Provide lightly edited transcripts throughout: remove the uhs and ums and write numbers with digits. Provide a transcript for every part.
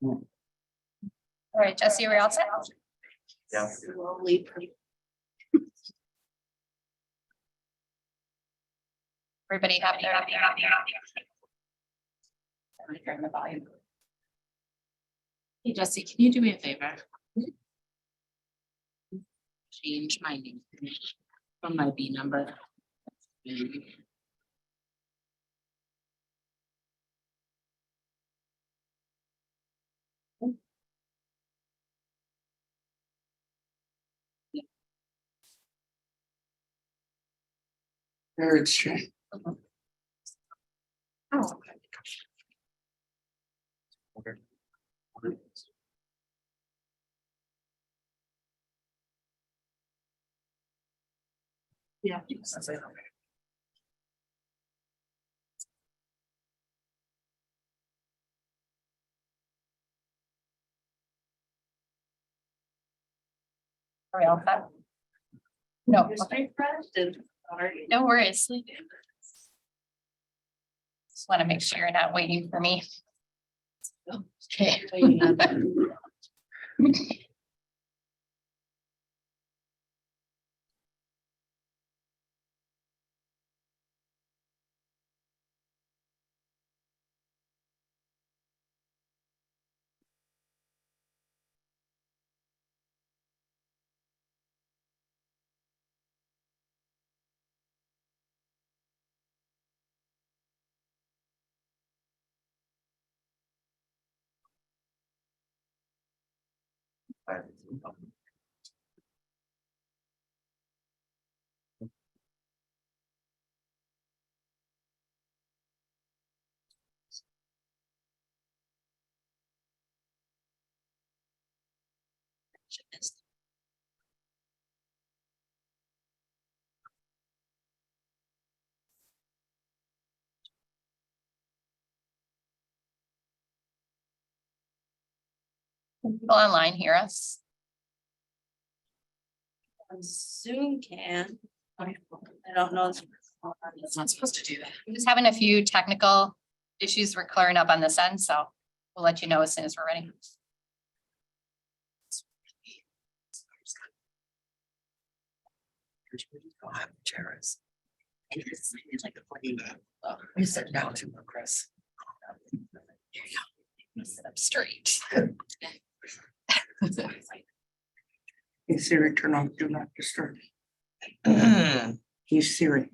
All right, Jesse, are we all set? Yeah. Slowly. Everybody have their. Turn the volume. Hey Jesse, can you do me a favor? Change my name from my B number. Third Street. Oh, Okay. Yeah. are we all set? No, okay, no worries. Just want to make sure you're not waiting for me. Okay. Can people online hear us? Zoom can. I don't know. It's not supposed to do that. We're just having a few technical issues we're clearing up on this end, so we'll let you know as soon as we're ready. Chairs. It's like a plane. You sit down too, Chris. Here you go. Sit up straight. Hey Siri, turn off do not disturb. Hey Siri.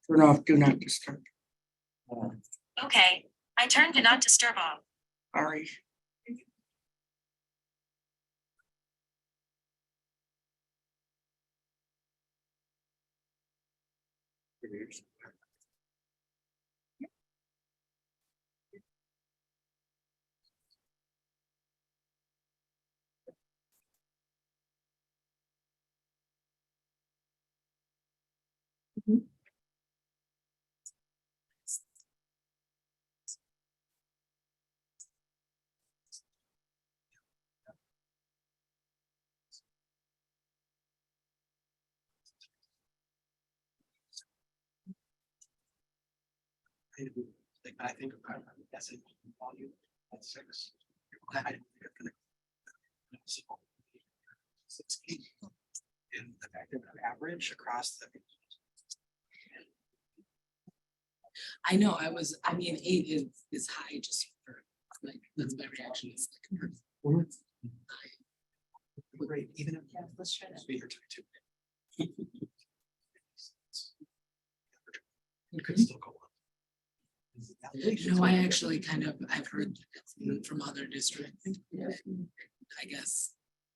Turn off do not disturb. Okay, I turned do not disturb off. Sorry. I think I'm guessing volume at 6. In the fact that average across the. I know, I mean, 8 is high just for, like, that's my reaction is like. Great, even if. Let's try that. Be here too. You could still go up. No, I actually kind of, I've heard from other districts. I guess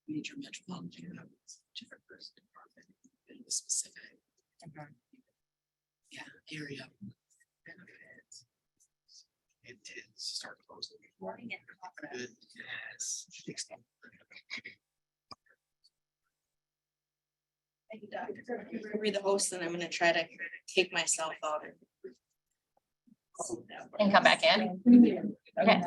major metropolitan areas, different person department, in a specific. Yeah, area. It did start closing. Good, yes. Read the host, and I'm gonna try to take myself out. And come back in. Okay.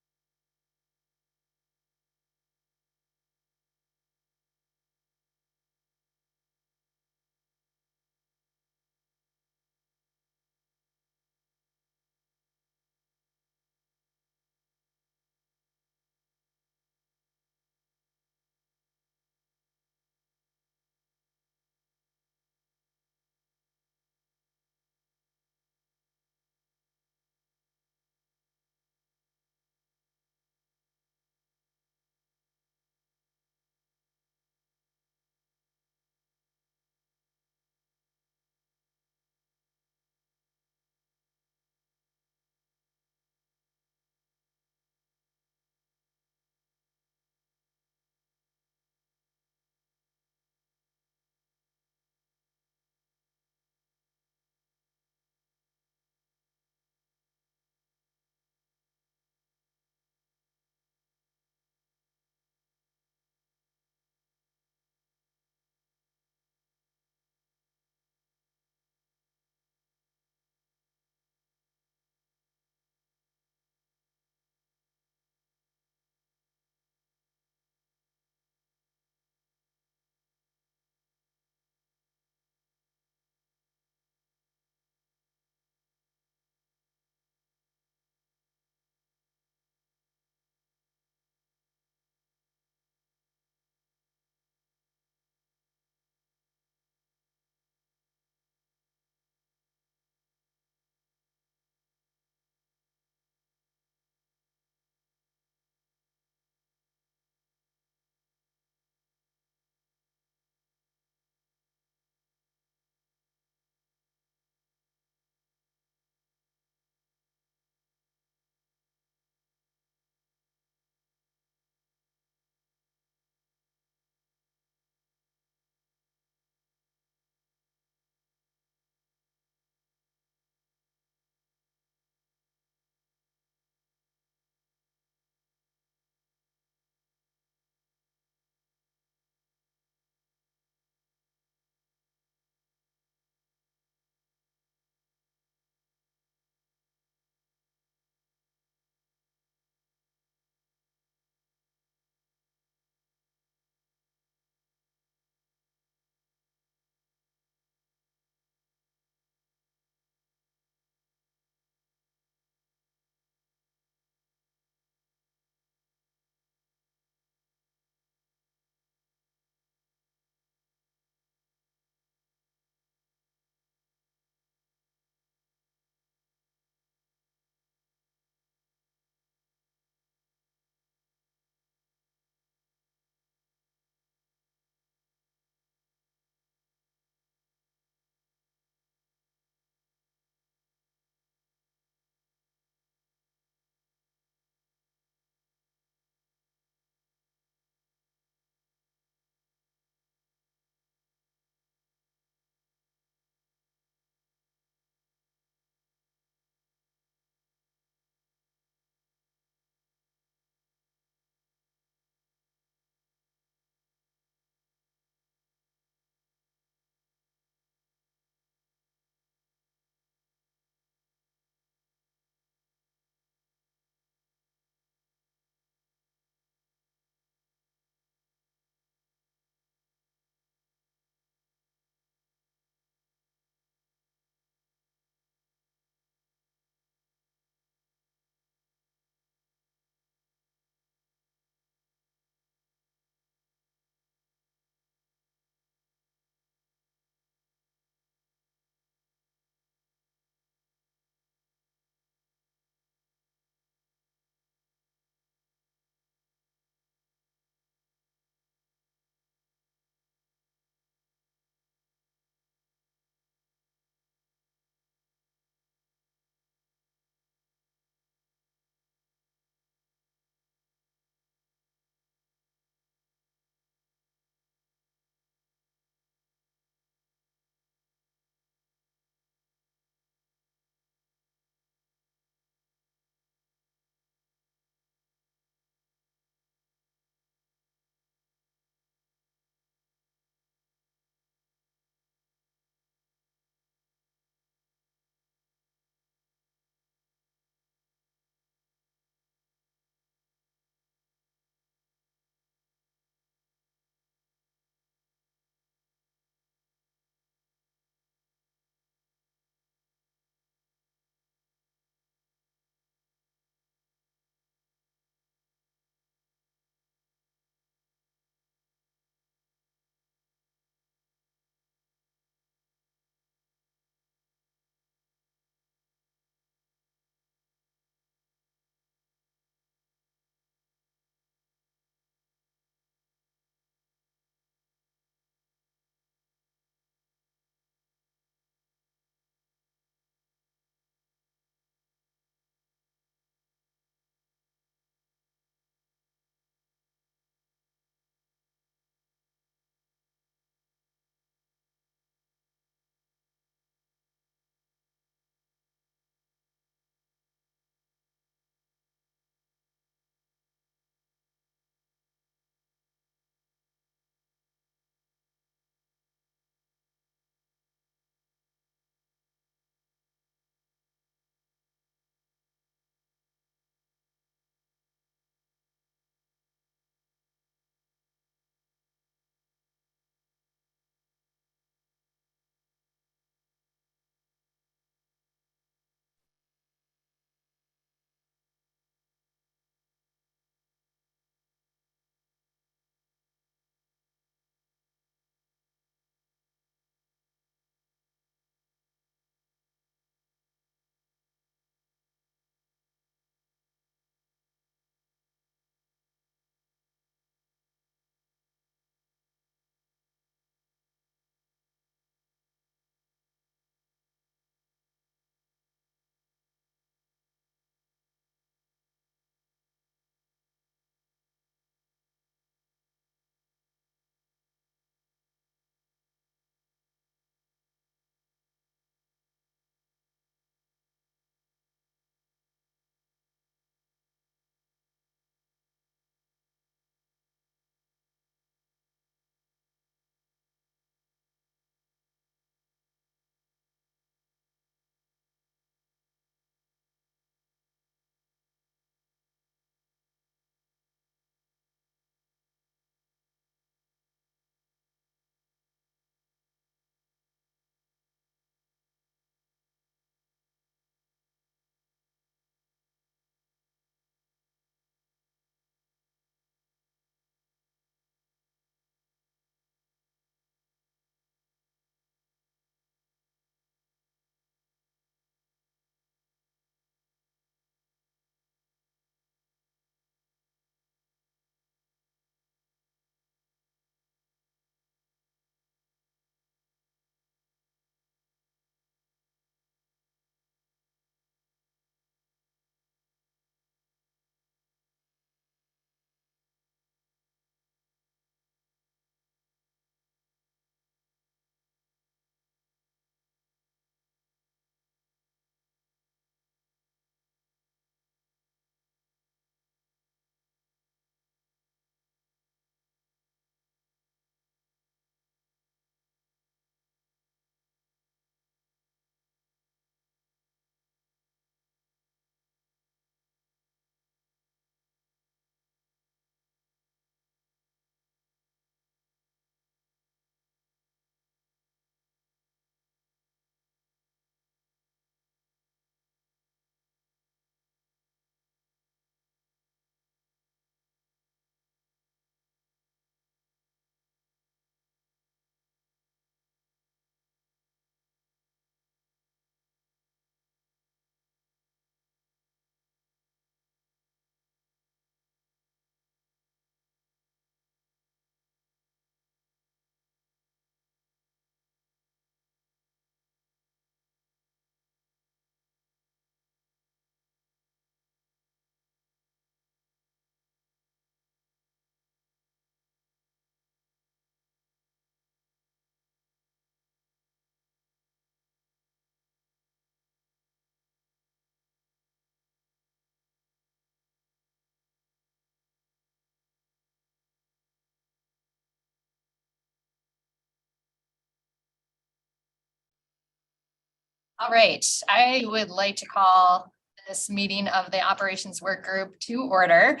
All right, I would like to call this meeting of the Operations Work Group to order.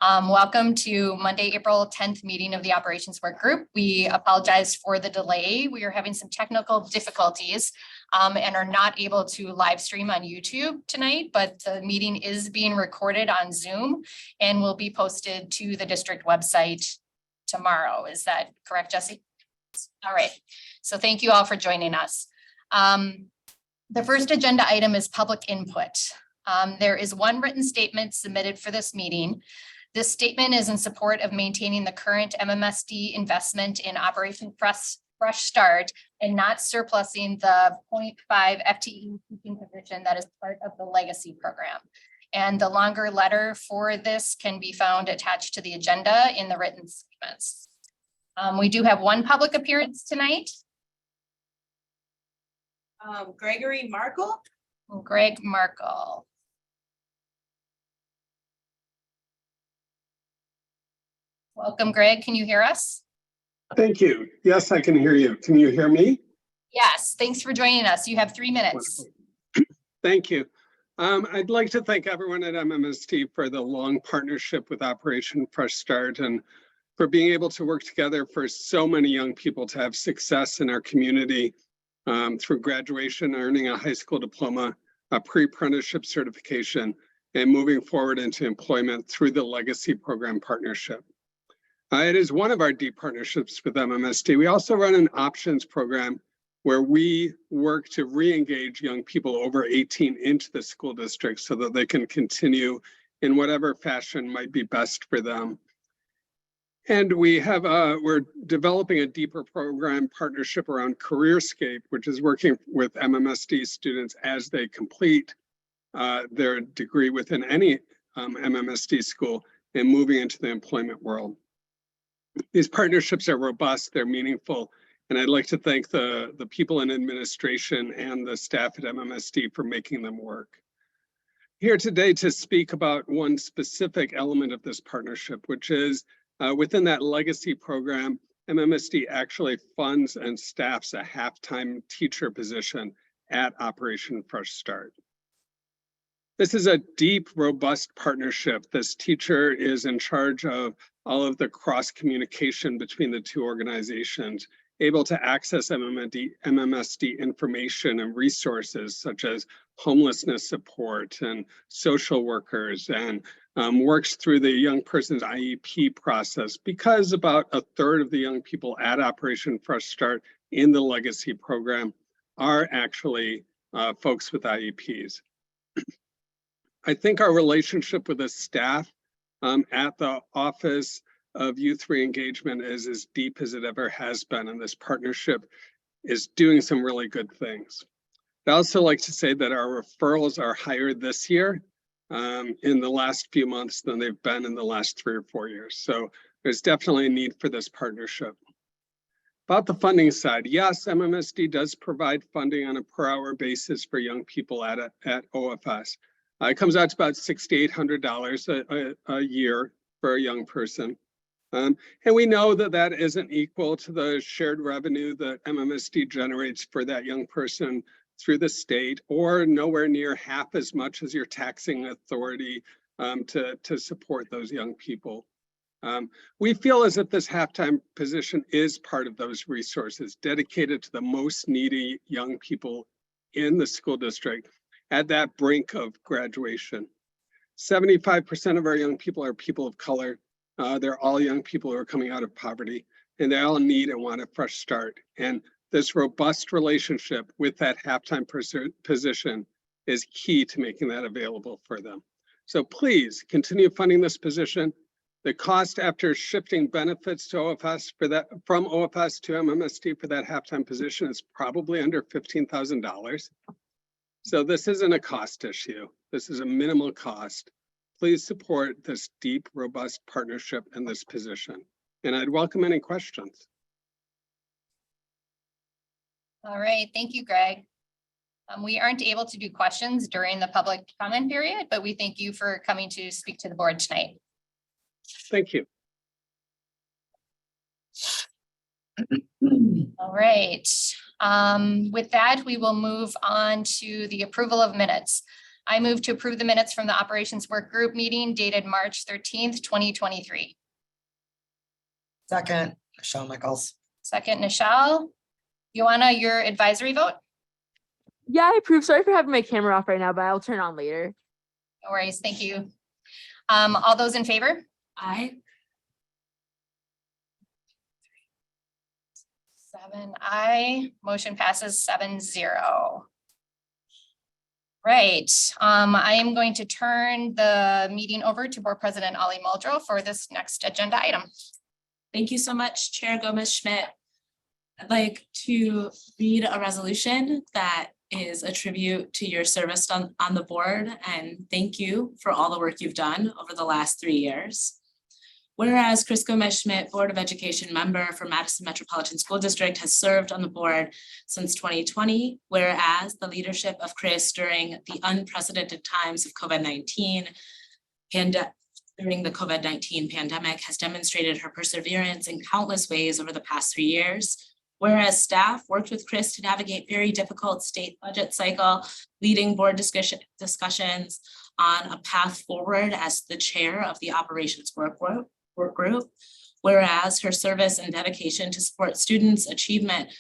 Welcome to Monday, April 10th meeting of the Operations Work Group. We apologize for the delay. We are having some technical difficulties and are not able to live stream on YouTube tonight, but the meeting is being recorded on Zoom and will be posted to the district website tomorrow. Is that correct, Jesse? All right, so thank you all for joining us. The first agenda item is public input. There is one written statement submitted for this meeting. This statement is in support of maintaining the current MMSD investment in Operation Fresh Start and not surplusing the 0.5 FTE teaching position that is part of the legacy program. And the longer letter for this can be found attached to the agenda in the written statements. We do have one public appearance tonight. Gregory Markle. Greg Markle. Welcome, Greg. Can you hear us? Thank you. Yes, I can hear you. Can you hear me? Yes, thanks for joining us. You have 3 minutes. Wonderful. Thank you. I'd like to thank everyone at MMSD for the long partnership with Operation Fresh Start and for being able to work together for so many young people to have success in our community through graduation, earning a high school diploma, a pre-apprenticeship certification, and moving forward into employment through the Legacy Program partnership. It is one of our deep partnerships with MMSD. We also run an options program where we work to re-engage young people over 18 into the school district so that they can continue in whatever fashion might be best for them. And we have, we're developing a deeper program partnership around CareerScape, which is working with MMSD students as they complete their degree within any MMSD school and moving into the employment world. These partnerships are robust, they're meaningful, and I'd like to thank the people in administration and the staff at MMSD for making them work. Here today to speak about one specific element of this partnership, which is within that legacy program, MMSD actually funds and staffs a half-time teacher position at Operation Fresh Start. This is a deep, robust partnership. This teacher is in charge of all of the cross communication between the two organizations, able to access MMSD information and resources such as homelessness support and social workers, and works through the young person's IEP process, because about a third of the young people at Operation Fresh Start in the legacy program are actually folks with IEPs. I think our relationship with the staff at the Office of Youth Reengagement is as deep as it ever has been, and this partnership is doing some really good things. I'd also like to say that our referrals are higher this year in the last few months than they've been in the last 3 or 4 years. So there's definitely a need for this partnership. About the funding side, yes, MMSD does provide funding on a per hour basis for young people at OFS. It comes out to about $6,800 a year for a young person. And we know that that isn't equal to the shared revenue that MMSD generates for that young person through the state, or nowhere near half as much as your taxing authority to support those young people. We feel as if this halftime position is part of those resources dedicated to the most needy young people in the school district at that brink of graduation. 75% of our young people are people of color. They're all young people who are coming out of poverty, and they all need and want a fresh start. And this robust relationship with that halftime position is key to making that available for them. So please continue funding this position. The cost after shifting benefits to OFS for that, from OFS to MMSD for that halftime position, is probably under $15,000. So this isn't a cost issue. This is a minimal cost. Please support this deep, robust partnership in this position. And I'd welcome any questions. All right, thank you, Greg. We aren't able to do questions during the public comment period, but we thank you for coming to speak to the board tonight. Thank you. All right. With that, we will move on to the approval of minutes. I move to approve the minutes from the Operations Work Group meeting dated March 13th, 2023. Second, Michelle Nichols. Second, Nichelle. Joanna, your advisory vote? Yeah, I approve. Sorry for having my camera off right now, but I'll turn it on later. No worries, thank you. All those in favor? I, 7 aye, motion passes 7-0. Right, I am going to turn the meeting over to Board President Ali Muldrow for this next agenda item. Thank you so much, Chair Gomez-Schmidt. I'd like to read a resolution that is a tribute to your service on the board, and thank you for all the work you've done over the last 3 years. Whereas Chris Gomez-Schmidt, Board of Education member for Madison Metropolitan School District, has served on the board since 2020, whereas the leadership of Chris during the unprecedented times of COVID-19 during the COVID-19 pandemic has demonstrated her perseverance in countless ways over the past 3 years. Whereas staff worked with Chris to navigate very difficult state budget cycle, leading board discussions on a path forward as the chair of the Operations Work Group. Whereas her service and dedication to support students' achievement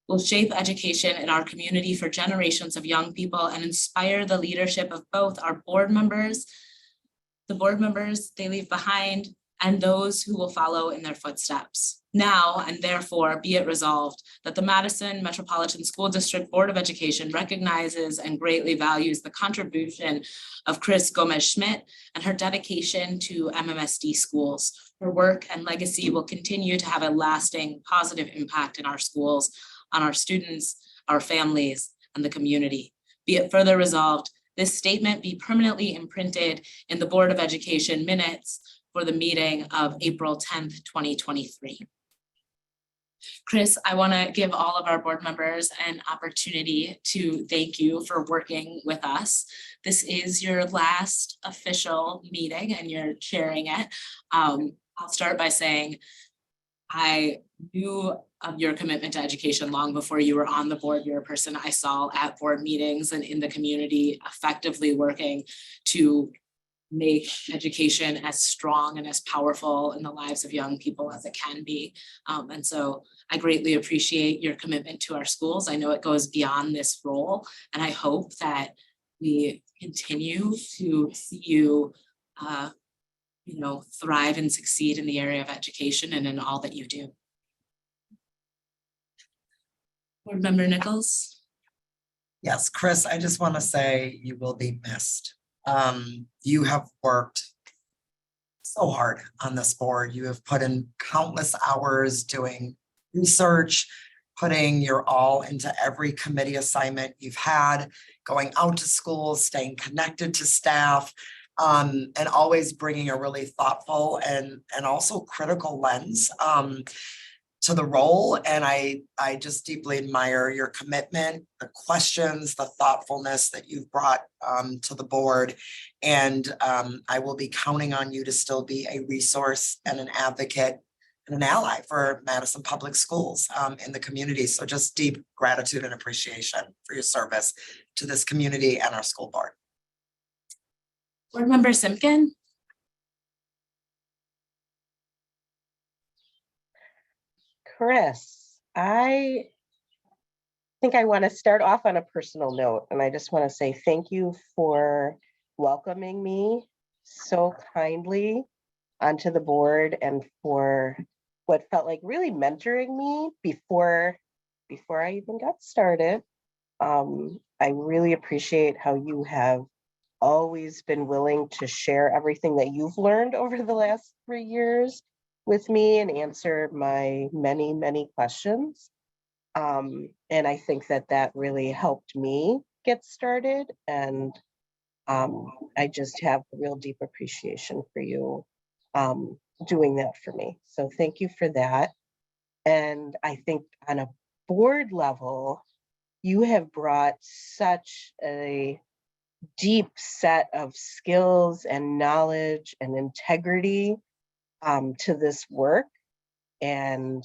will shape education in our community for generations of young people and inspire the leadership of both our board members, the board members they leave behind, and those who will follow in their footsteps. Now, and therefore, be it resolved that the Madison Metropolitan School District Board of Education recognizes and greatly values the contribution of Chris Gomez-Schmidt and her dedication to MMSD schools. Her work and legacy will continue to have a lasting positive impact in our schools, on our students, our families, and the community. Be it further resolved, this statement be permanently imprinted in the Board of Education minutes for the meeting of April 10th, 2023. Chris, I want to give all of our board members an opportunity to thank you for working with us. This is your last official meeting and you're chairing it. I'll start by saying I knew of your commitment to education long before you were on the board. You're a person I saw at board meetings and in the community effectively working to make education as strong and as powerful in the lives of young people as it can be. And so I greatly appreciate your commitment to our schools. I know it goes beyond this role, and I hope that we continue to see you, thrive and succeed in the area of education and in all that you do. Board Member Nichols. Yes, Chris, I just want to say you will be missed. You have worked so hard on this board. You have put in countless hours doing research, putting your all into every committee assignment you've had, going out to schools, staying connected to staff, and always bringing a really thoughtful and also critical lens to the role. And I just deeply admire your commitment, the questions, the thoughtfulness that you've brought to the board. And I will be counting on you to still be a resource and an advocate and an ally for Madison Public Schools in the community. So just deep gratitude and appreciation for your service to this community and our school board. Board Member Simpkin. Chris, I think I want to start off on a personal note, and I just want to say thank you for welcoming me so kindly onto the board and for what felt like really mentoring me before I even got started. I really appreciate how you have always been willing to share everything that you've learned over the last 3 years with me and answer my many, many questions. And I think that really helped me get started. And I just have a real deep appreciation for you doing that for me. So thank you for that. And I think on a board level, you have brought such a deep set of skills and knowledge and integrity to this work. And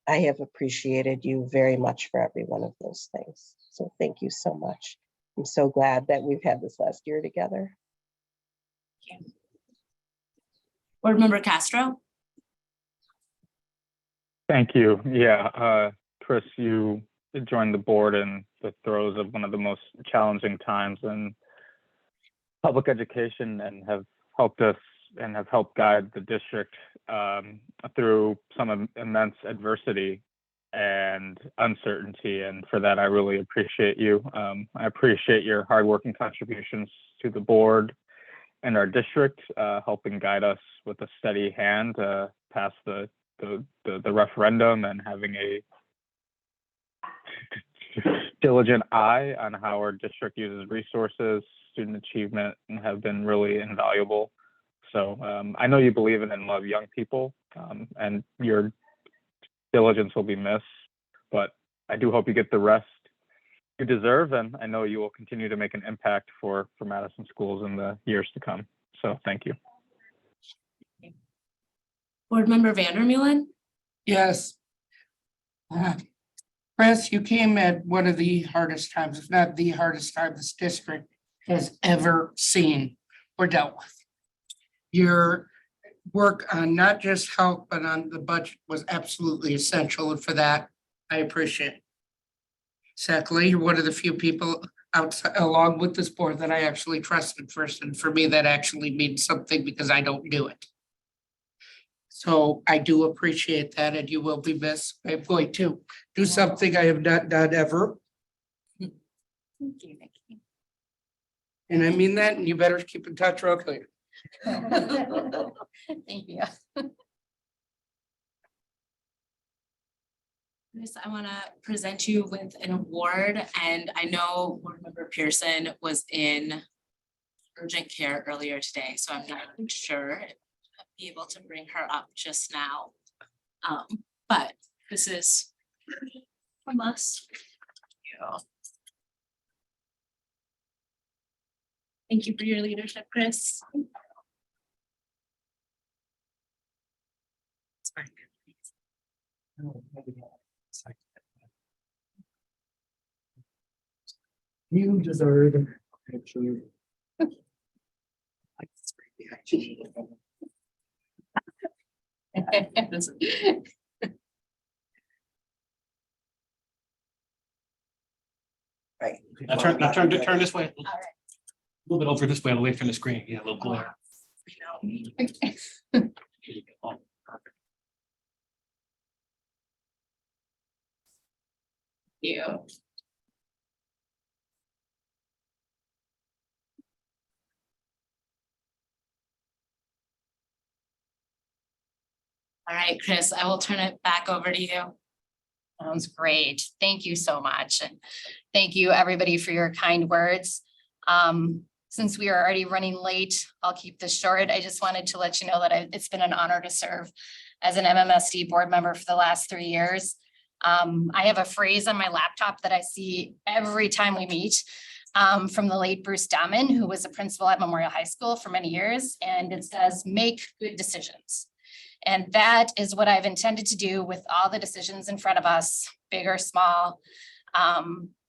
I have appreciated you very much for every one of those things. So thank you so much. I'm so glad that we've had this last year together. Board Member Castro? Thank you. Yeah, Chris, you joined the board in the throes of one of the most challenging times in public education and have helped us and have helped guide the district through some immense adversity and uncertainty. And for that, I really appreciate you. I appreciate your hard work and contributions to the board and our district, helping guide us with a steady hand past the referendum and having a diligent eye on how our district uses resources, student achievement, and have been really invaluable. So I know you believe in and love young people, and your diligence will be missed, but I do hope you get the rest you deserve, and I know you will continue to make an impact for Madison schools in the years to come. So thank you. Board Member Vandermeulen? Yes. Chris, you came at one of the hardest times, if not the hardest time this district has ever seen or dealt with. Your work on not just health, but on the budget was absolutely essential, and for that, I appreciate it. Secondly, you're one of the few people outside, along with this board, that I actually trusted first, and for me, that actually means something because I don't do it. So I do appreciate that, and you will be missed. I'm going to do something I have not done ever, Thank you. and I mean that, and you better keep in touch real clear. Thank you. Chris, I want to present you with an award, and I know Board Member Pearson was in urgent care earlier today, so I'm not sure if I'll be able to bring her up just now. But this is from us. Thank you for your leadership, Chris. You deserve it. Actually. Right. Now turn this way. A right. little bit over this way, away from the screen. Yeah, a little glare. Oh, perfect. You. All right, Chris, I will turn it back over to you. Sounds great. Thank you so much. And thank you, everybody, for your kind words. Since we are already running late, I'll keep this short. I just wanted to let you know that it's been an honor to serve as an MMSD board member for the last 3 years. I have a phrase on my laptop that I see every time we meet from the late Bruce Dahmen, who was a principal at Memorial High School for many years. And it says, make good decisions. And that is what I've intended to do with all the decisions in front of us, big or small,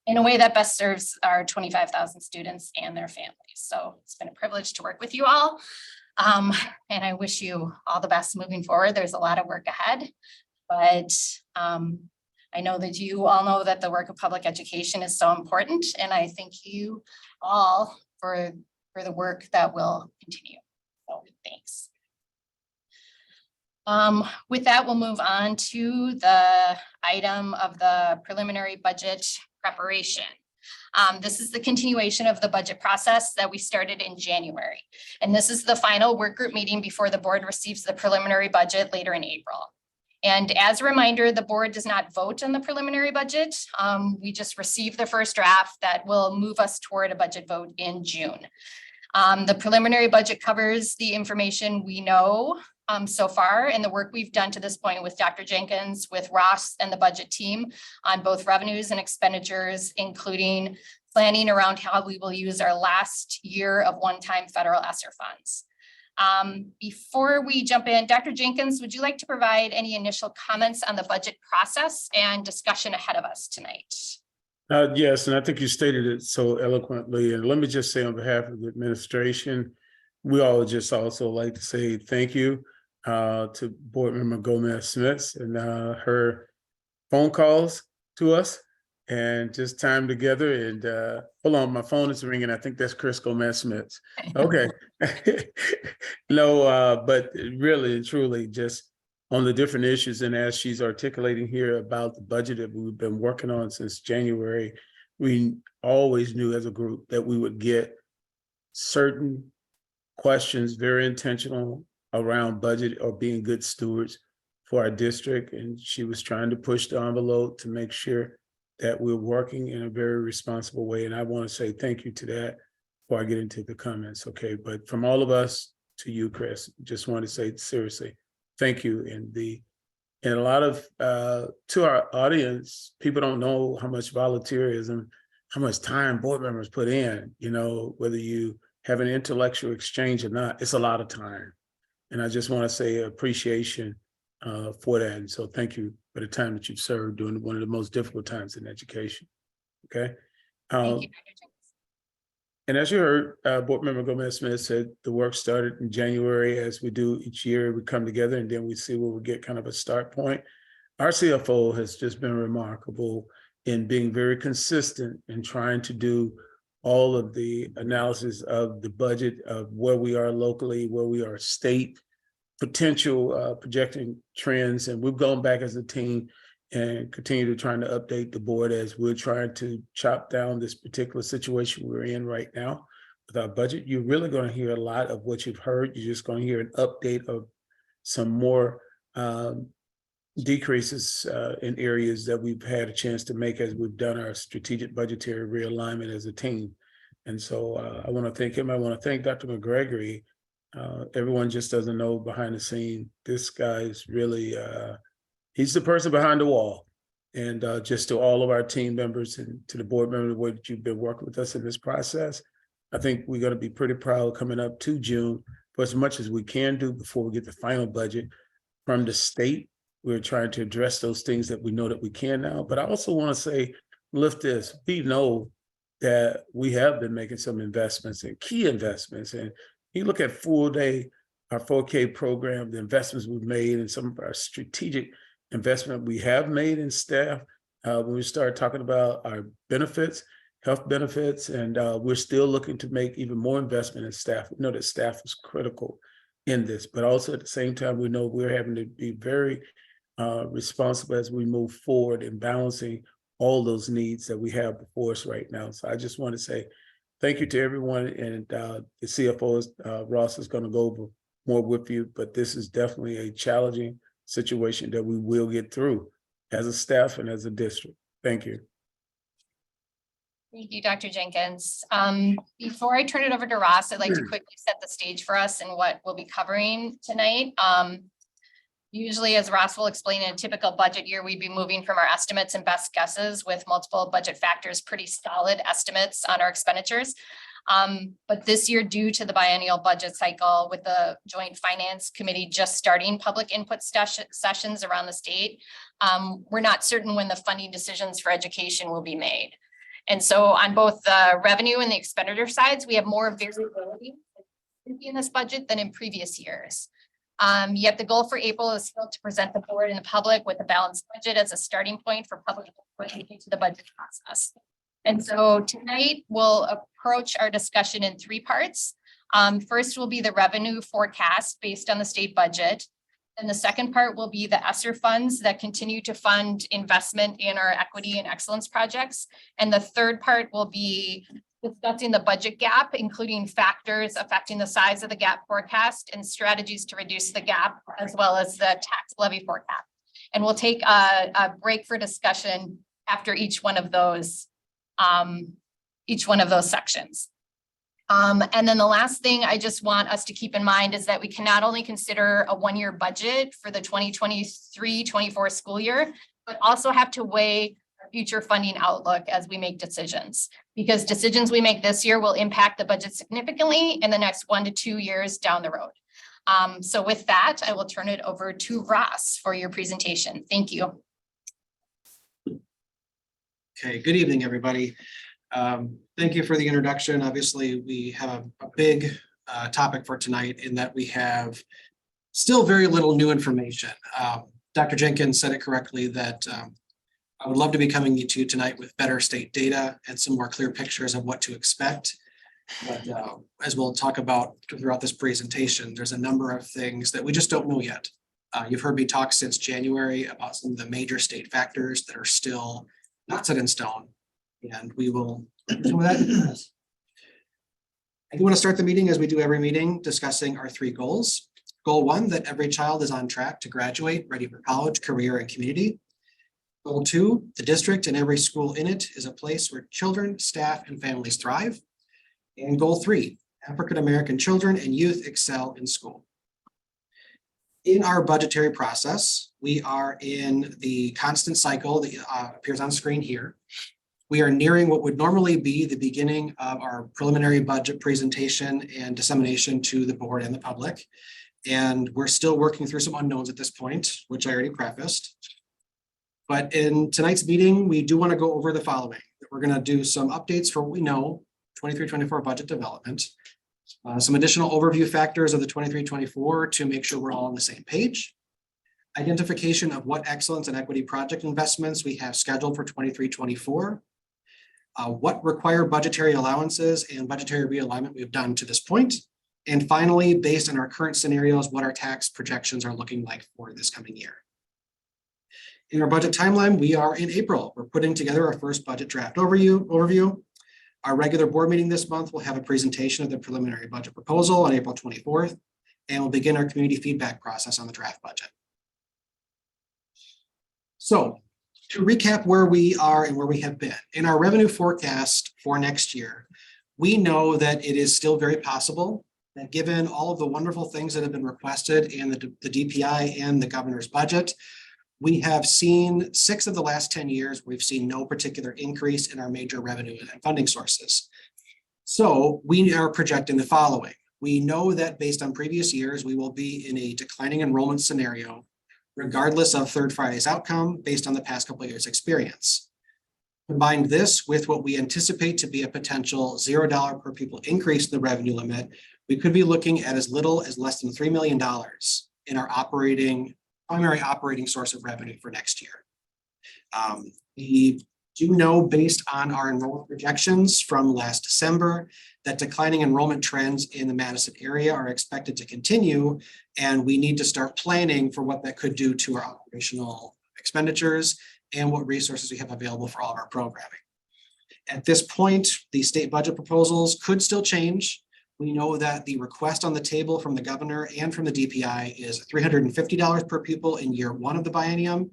in a way that best serves our 25,000 students and their families. So it's been a privilege to work with you all. And I wish you all the best moving forward. There's a lot of work ahead, but I know that you all know that the work of public education is so important. And I thank you all for the work that will continue. So thanks. With that, we'll move on to the item of the preliminary budget preparation. This is the continuation of the budget process that we started in January. And this is the final work group meeting before the board receives the preliminary budget later in April. And as a reminder, the board does not vote on the preliminary budget. We just receive the first draft that will move us toward a budget vote in June. The preliminary budget covers the information we know so far and the work we've done to this point with Dr. Jenkins, with Ross and the budget team on both revenues and expenditures, including planning around how we will use our last year of one-time federal ESSER funds. Before we jump in, Dr. Jenkins, would you like to provide any initial comments on the budget process and discussion ahead of us tonight? Yes, and I think you stated it so eloquently. And let me just say on behalf of the administration, we all just also like to say thank you to Board Member Gomez Smith and her phone calls to us and just time together. And hold on, my phone is ringing. I think that's Chris Gomez Smith. Okay. No, but really and truly just on the different issues. And as she's articulating here about the budget that we've been working on since January, we always knew as a group that we would get certain questions, very intentional around budget or being good stewards for our district. And she was trying to push the envelope to make sure that we're working in a very responsible way. And I want to say thank you to that before I get into the comments, okay? But from all of us to you, Chris, just want to say seriously, thank you. And a lot of, to our audience, people don't know how much volunteerism, how much time board members put in, you know, whether you have an intellectual exchange or not, it's a lot of time. And I just want to say appreciation for that. And so thank you for the time that you've served during one of the most difficult times in education, okay? Thank you, Dr. Jenkins. And as you heard, Board Member Gomez Smith said the work started in January. As we do each year, we come together and then we see where we get kind of a start point. Our CFO has just been remarkable in being very consistent in trying to do all of the analysis of the budget of where we are locally, where we are state, potential projecting trends. And we've gone back as a team and continue to trying to update the board as we're trying to chop down this particular situation we're in right now with our budget. You're really going to hear a lot of what you've heard. You're just going to hear an update of some more decreases in areas that we've had a chance to make as we've done our strategic budgetary realignment as a team. And so I want to thank him. I want to thank Dr. McGregory. Everyone just doesn't know behind the scene. This guy is really, he's the person behind the wall. And just to all of our team members and to the board members, the way that you've been working with us in this process, I think we're going to be pretty proud coming up to June for as much as we can do before we get the final budget from the state. We're trying to address those things that we know that we can now. But I also want to say, lift this, we know that we have been making some investments and key investments. And you look at full day, our 4K program, the investments we've made and some of our strategic investment we have made in staff. When we start talking about our benefits, health benefits, and we're still looking to make even more investment in staff. We know that staff is critical in this, but also at the same time, we know we're having to be very responsible as we move forward in balancing all those needs that we have before us right now. So I just want to say thank you to everyone, and the CFO, Ross, is going to go over more with you, but this is definitely a challenging situation that we will get through as a staff and as a district. Thank you. Thank you, Dr. Jenkins. Before I turn it over to Ross, I'd like to quickly set the stage for us and what we'll be covering tonight. Usually, as Ross will explain, in a typical budget year, we'd be moving from our estimates and best guesses with multiple budget factors, pretty solid estimates on our expenditures. But this year, due to the biennial budget cycle with the Joint Finance Committee just starting public input sessions around the state, we're not certain when the funding decisions for education will be made. And so on both the revenue and the expenditure sides, we have more variability in this budget than in previous years. Yet the goal for April is still to present the board and the public with a balanced budget as a starting point for public input into the budget process. And so tonight we'll approach our discussion in three parts. First will be the revenue forecast based on the state budget. And the second part will be the ESSER funds that continue to fund investment in our equity and excellence projects. And the third part will be discussing the budget gap, including factors affecting the size of the gap forecast and strategies to reduce the gap, as well as the tax levy forecast. And we'll take a break for discussion after each one of those sections. And then the last thing I just want us to keep in mind is that we can not only consider a one-year budget for the 2023-24 school year, but also have to weigh our future funding outlook as we make decisions, because decisions we make this year will impact the budget significantly in the next 1 to 2 years down the road. So with that, I will turn it over to Ross for your presentation. Thank you. Okay, good evening, everybody. Thank you for the introduction. Obviously, we have a big topic for tonight in that we have still very little new information. Dr. Jenkins said it correctly that I would love to be coming to you tonight with better state data and some more clear pictures of what to expect. But as we'll talk about throughout this presentation, there's a number of things that we just don't know yet. You've heard me talk since January about some of the major state factors that are still not set in stone. And we will do that. I do want to start the meeting, as we do every meeting, discussing our 3 goals. Goal 1, that every child is on track to graduate, ready for college, career, and community. Goal 2, the district and every school in it is a place where children, staff, and families thrive. And goal 3, African-American children and youth excel in school. In our budgetary process, we are in the constant cycle that appears on screen here. We are nearing what would normally be the beginning of our preliminary budget presentation and dissemination to the board and the public. And we're still working through some unknowns at this point, which I already prefaced. But in tonight's meeting, we do want to go over the following. We're going to do some updates for what we know, 23-24 budget development, some additional overview factors of the 23-24 to make sure we're all on the same page. Identification of what excellence and equity project investments we have scheduled for 23-24. What required budgetary allowances and budgetary realignment we've done to this point. And finally, based on our current scenarios, what our tax projections are looking like for this coming year. In our budget timeline, we are in April. We're putting together our first budget draft overview. Our regular board meeting this month will have a presentation of the preliminary budget proposal on April 24th, and we'll begin our community feedback process on the draft budget. So to recap where we are and where we have been, in our revenue forecast for next year, we know that it is still very possible that given all of the wonderful things that have been requested in the DPI and the governor's budget, we have seen 6 of the last 10 years, we've seen no particular increase in our major revenue and funding sources. So we are projecting the following. We know that based on previous years, we will be in a declining enrollment scenario, regardless of Third Friday's outcome based on the past couple of years' experience. Combine this with what we anticipate to be a potential $0 per pupil increase in the revenue limit, we could be looking at as little as less than $3 million in our primary operating source of revenue for next year. We do know based on our enrollment projections from last December that declining enrollment trends in the Madison area are expected to continue, and we need to start planning for what that could do to our operational expenditures and what resources we have available for all of our programming. At this point, the state budget proposals could still change. We know that the request on the table from the governor and from the DPI is $350 per pupil in year 1 of the biennium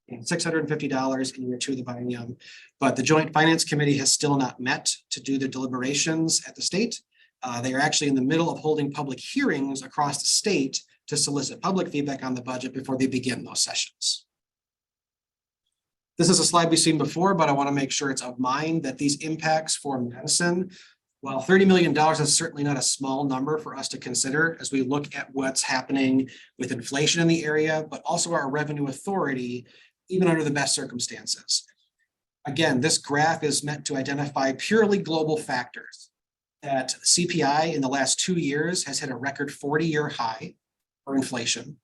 and $650 in year 2 of the biennium. But the Joint Finance Committee has still not met to do the deliberations at the state. They are actually in the middle of holding public hearings across the state to solicit public feedback on the budget before they begin those sessions. This is a slide we've seen before, but I want to make sure it's of mind that these impacts for Madison, while $30 million is certainly not a small number for us to consider as we look at what's happening with inflation in the area, but also our revenue authority, even under the best circumstances. Again, this graph is meant to identify purely global factors. That CPI in the last 2 years has hit a record 40-year high for inflation,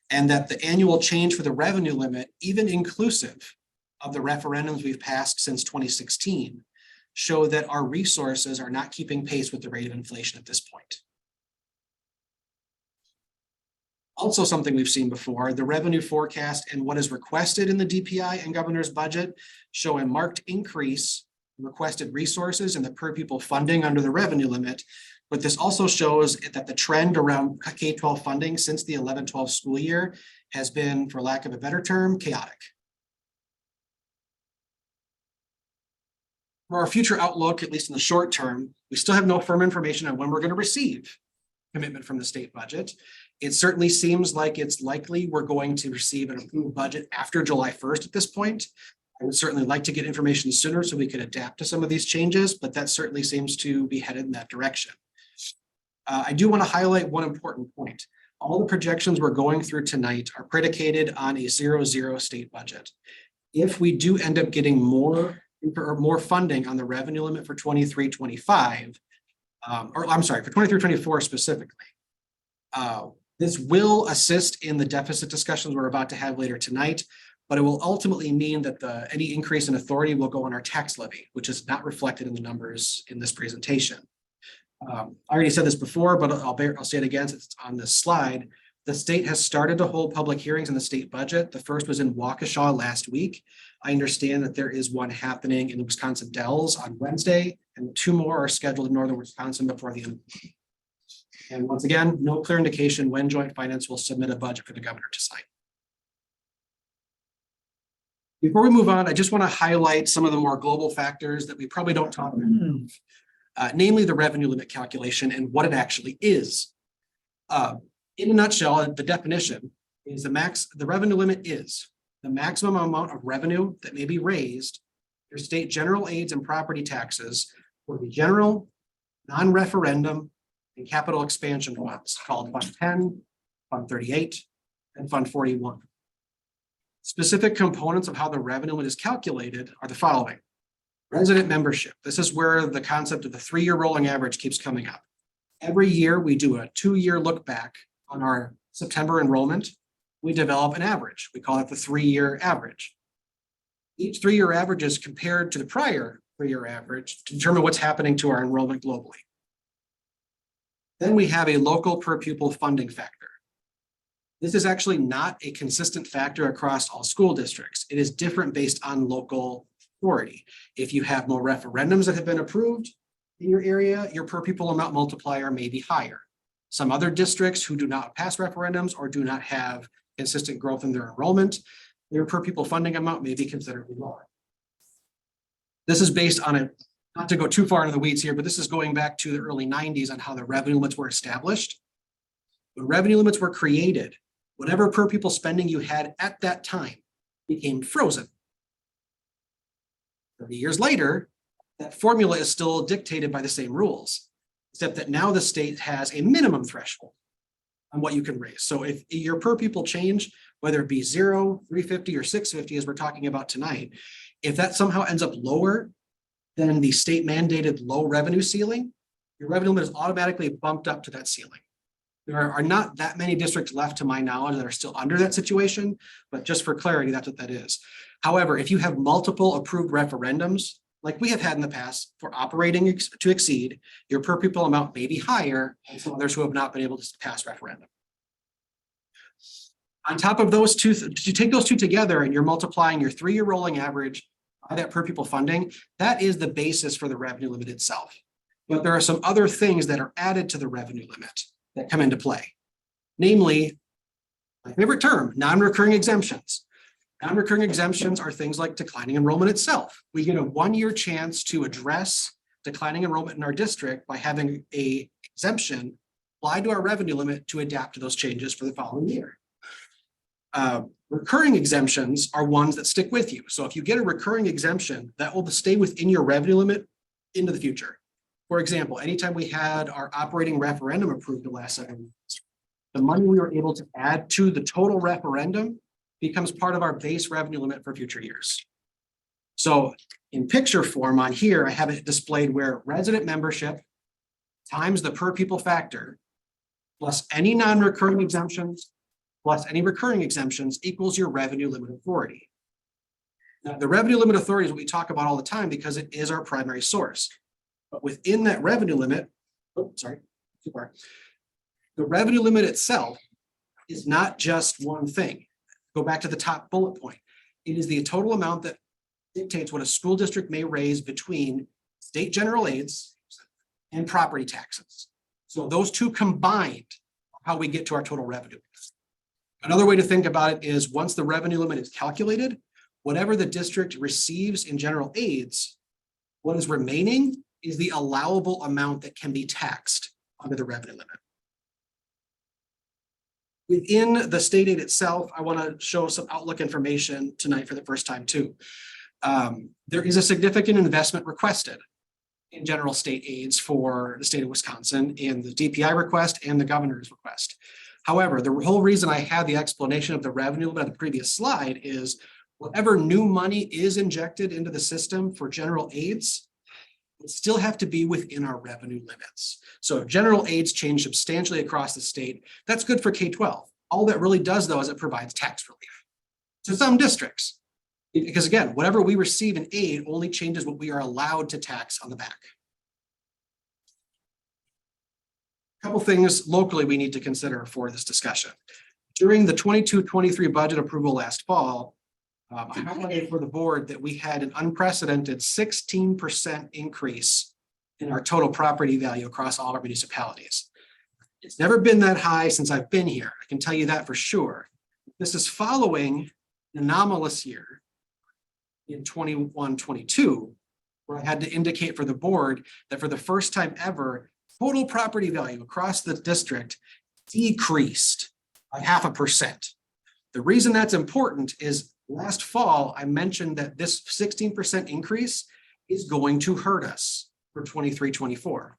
and that the annual change for the revenue limit, even inclusive of the referendums we've passed since 2016, show that our resources are not keeping pace with the rate of inflation at this point. Also something we've seen before, the revenue forecast and what is requested in the DPI and governor's budget show a marked increase in requested resources and the per pupil funding under the revenue limit. But this also shows that the trend around K-12 funding since the 11-12 school year has been, for lack of a better term, chaotic. For our future outlook, at least in the short term, we still have no firm information on when we're going to receive commitment from the state budget. It certainly seems like it's likely we're going to receive an approved budget after July 1st at this point. I would certainly like to get information sooner so we could adapt to some of these changes, but that certainly seems to be headed in that direction. I do want to highlight one important point. All the projections we're going through tonight are predicated on a 0-0 state budget. If we do end up getting more funding on the revenue limit for 23-25, or I'm sorry, for 23-24 specifically, this will assist in the deficit discussions we're about to have later tonight, but it will ultimately mean that any increase in authority will go on our tax levy, which is not reflected in the numbers in this presentation. I already said this before, but I'll say it again since it's on this slide. The state has started to hold public hearings in the state budget. The first was in Waukesha last week. I understand that there is one happening in the Wisconsin Dells on Wednesday, and 2 more are scheduled in northern Wisconsin before the end. And once again, no clear indication when Joint Finance will submit a budget for the governor to sign. Before we move on, I just want to highlight some of the more global factors that we probably don't talk about, namely the revenue limit calculation and what it actually is. In a nutshell, the definition is the revenue limit is the maximum amount of revenue that may be raised through state general aids and property taxes for the general, non-referendum, and capital expansion funds called Fund 10, Fund 38, and Fund 41. Specific components of how the revenue limit is calculated are the following. Resident membership. This is where the concept of the 3-year rolling average keeps coming up. Every year we do a 2-year look back on our September enrollment. We develop an average. We call it the 3-year average. Each 3-year average is compared to the prior 3-year average to determine what's happening to our enrollment globally. Then we have a local per pupil funding factor. This is actually not a consistent factor across all school districts. It is different based on local authority. If you have more referendums that have been approved in your area, your per pupil amount multiplier may be higher. Some other districts who do not pass referendums or do not have consistent growth in their enrollment, their per pupil funding amount may be considerably lower. This is based on not to go too far into the weeds here, but this is going back to the early 90s on how the revenue limits were established. When revenue limits were created, whatever per pupil spending you had at that time became frozen. 30 years later, that formula is still dictated by the same rules, except that now the state has a minimum threshold on what you can raise. So if your per pupil change, whether it be 0, 350, or 650, as we're talking about tonight, if that somehow ends up lower than the state mandated low revenue ceiling, your revenue limit is automatically bumped up to that ceiling. There are not that many districts left to my knowledge that are still under that situation, but just for clarity, that's what that is. However, if you have multiple approved referendums, like we have had in the past for operating to exceed, your per pupil amount may be higher than some others who have not been able to pass referendum. On top of those two, you take those two together and you're multiplying your 3-year rolling average by that per pupil funding, that is the basis for the revenue limit itself. But there are some other things that are added to the revenue limit that come into play. Namely, my favorite term, non-recurring exemptions. Non-recurring exemptions are things like declining enrollment itself. We get a 1-year chance to address declining enrollment in our district by having an exemption applied to our revenue limit to adapt to those changes for the following year. Recurring exemptions are ones that stick with you. So if you get a recurring exemption, that will stay within your revenue limit into the future. For example, anytime we had our operating referendum approved the last 7 months, the money we were able to add to the total referendum becomes part of our base revenue limit for future years. So in picture form on here, I have it displayed where resident membership times the per pupil factor plus any non-recurring exemptions plus any recurring exemptions equals your revenue limit authority. Now, the revenue limit authority is what we talk about all the time because it is our primary source. But within that revenue limit, the revenue limit itself is not just one thing. Go back to the top bullet point. It is the total amount that dictates what a school district may raise between state general aids and property taxes. So those two combined are how we get to our total revenue. Another way to think about it is once the revenue limit is calculated, whatever the district receives in general aids, what is remaining is the allowable amount that can be taxed under the revenue limit. Within the state aid itself, I want to show some outlook information tonight for the first time too. There is a significant investment requested in general state aids for the state of Wisconsin in the DPI request and the governor's request. However, the whole reason I had the explanation of the revenue on the previous slide is whatever new money is injected into the system for general aids, it still have to be within our revenue limits. So if general aids change substantially across the state, that's good for K-12. All that really does though is it provides tax relief to some districts. Because again, whatever we receive in aid only changes what we are allowed to tax on the back. Couple things locally we need to consider for this discussion. During the 22-23 budget approval last fall, I highlighted for the board that we had an unprecedented 16% increase in our total property value across all our municipalities. It's never been that high since I've been here. I can tell you that for sure. This is following an anomalous year in 21-22, where I had to indicate for the board that for the first time ever, total property value across the district decreased by 0.5%. The reason that's important is last fall, I mentioned that this 16% increase is going to hurt us for 23-24.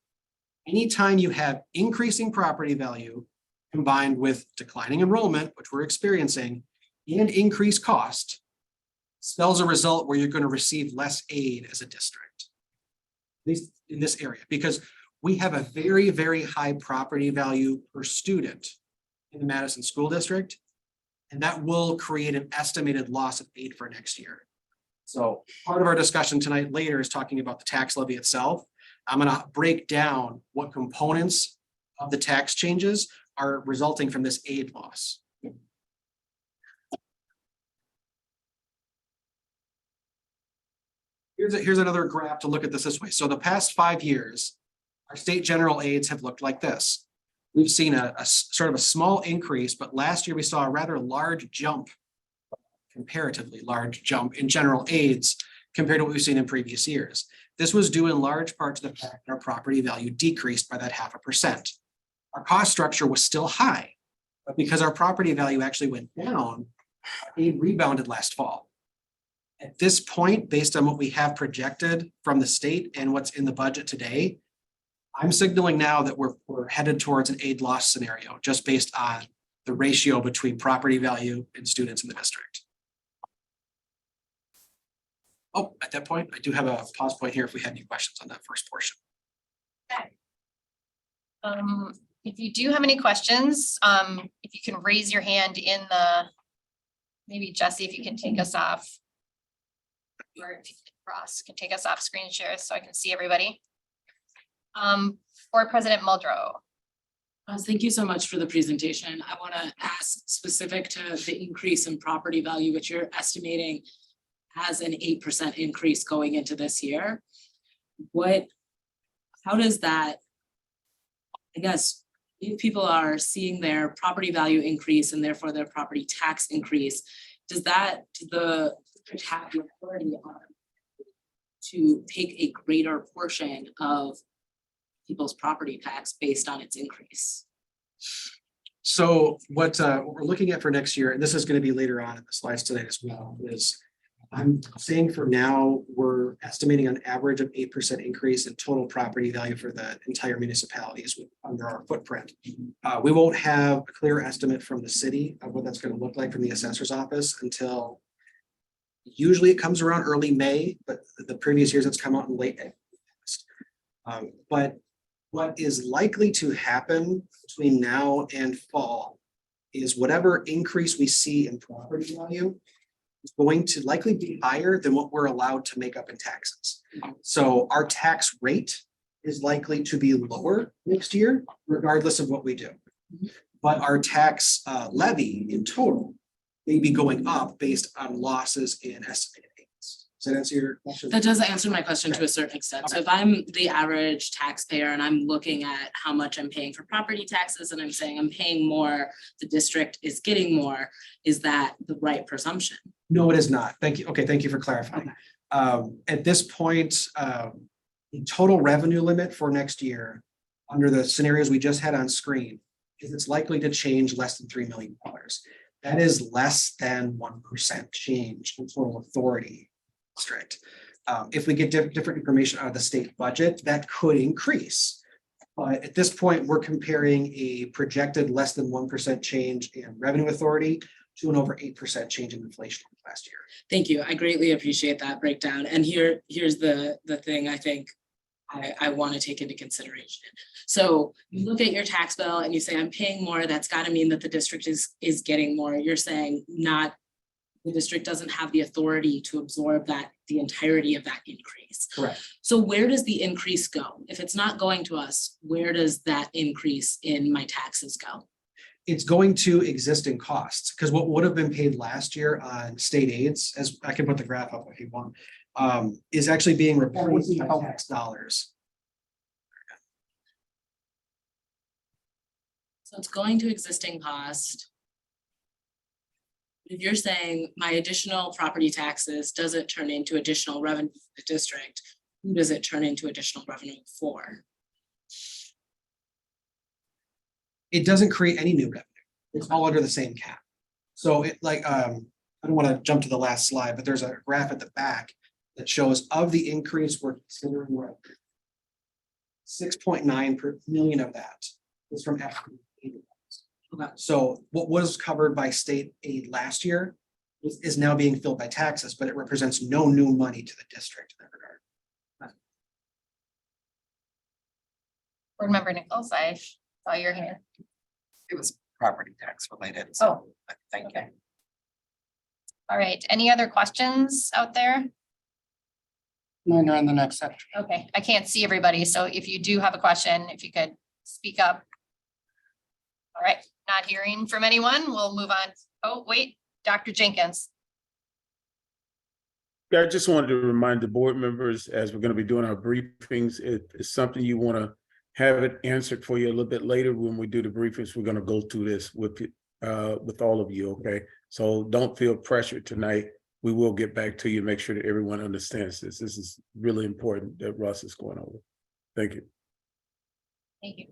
Anytime you have increasing property value combined with declining enrollment, which we're experiencing, and increased cost, spells a result where you're going to receive less aid as a district, at least in this area, because we have a very, very high property value per student in the Madison School District, and that will create an estimated loss of aid for next year. So part of our discussion tonight later is talking about the tax levy itself. I'm going to break down what components of the tax changes are resulting from this aid loss. Here's another graph to look at this way. So the past 5 years, our state general aids have looked like this. We've seen a sort of a small increase, but last year we saw a rather large jump, comparatively large jump in general aids compared to what we've seen in previous years. This was due in large part to the fact that our property value decreased by that 0.5%. Our cost structure was still high, but because our property value actually went down, aid rebounded last fall. At this point, based on what we have projected from the state and what's in the budget today, I'm signaling now that we're headed towards an aid loss scenario just based on the ratio between property value and students in the district. Oh, at that point, I do have a pause point here if we had any questions on that first portion. If you do have any questions, if you can raise your hand in the, maybe Jesse, if you can take us off. Or if Ross can take us off screen share so I can see everybody. Board President Muldrow. Thank you so much for the presentation. I want to ask specific to the increase in property value, which you're estimating has an 8% increase going into this year. How does that, I guess, if people are seeing their property value increase and therefore their property tax increase, does that, have the authority on to take a greater portion of people's property tax based on its increase? So what we're looking at for next year, and this is going to be later on in the slides today as well, is I'm saying for now, we're estimating an average of 8% increase in total property value for the entire municipalities under our footprint. We won't have a clear estimate from the city of what that's going to look like from the assessor's office until usually it comes around early May, but the previous years it's come out in late August. But what is likely to happen between now and fall is whatever increase we see in property value is going to likely be higher than what we're allowed to make up in taxes. So our tax rate is likely to be lower next year, regardless of what we do. But our tax levy in total may be going up based on losses in estimated gains. Does that answer your question? That does answer my question to a certain extent. So if I'm the average taxpayer and I'm looking at how much I'm paying for property taxes and I'm saying I'm paying more, the district is getting more, is that the right presumption? No, it is not. Thank you. Okay, thank you for clarifying. At this point, the total revenue limit for next year, under the scenarios we just had on screen, is it's likely to change less than $3 million. That is less than 1% change in total authority district. If we get different information out of the state budget, that could increase. But at this point, we're comparing a projected less than 1% change in revenue authority to an over 8% change in inflation last year. Thank you. I greatly appreciate that breakdown. And here's the thing I think I want to take into consideration. So you look at your tax bill and you say, I'm paying more. That's got to mean that the district is getting more. You're saying not, the district doesn't have the authority to absorb the entirety of that increase. Correct. So where does the increase go? If it's not going to us, where does that increase in my taxes go? It's going to existing costs, because what would have been paid last year on state aids, as I can put the graph up if you want, is actually being replaced by tax dollars. So it's going to existing cost. If you're saying my additional property taxes doesn't turn into additional revenue for the district, who does it turn into additional revenue for? It doesn't create any new revenue. It's all under the same cap. So it like, I don't want to jump to the last slide, but there's a graph at the back that shows of the increase we're considering 6.9 million of that is from FD. So what was covered by state aid last year is now being filled by taxes, but it represents no new money to the district in that regard. Board Member Nichols, I saw your hand. It was property tax related. So thank you. Okay. All right, any other questions out there? Mine are on the next section. Okay, I can't see everybody, so if you do have a question, if you could speak up. All right, not hearing from anyone, we'll move on. Oh, wait, Dr. Jenkins. I just wanted to remind the board members, as we're going to be doing our briefings, it is something you want to have it answered for you a little bit later when we do the briefings. We're going to go through this with all of you, okay? So don't feel pressured tonight. We will get back to you, make sure that everyone understands this. This is really important that Russ is going over. Thank you. Thank you.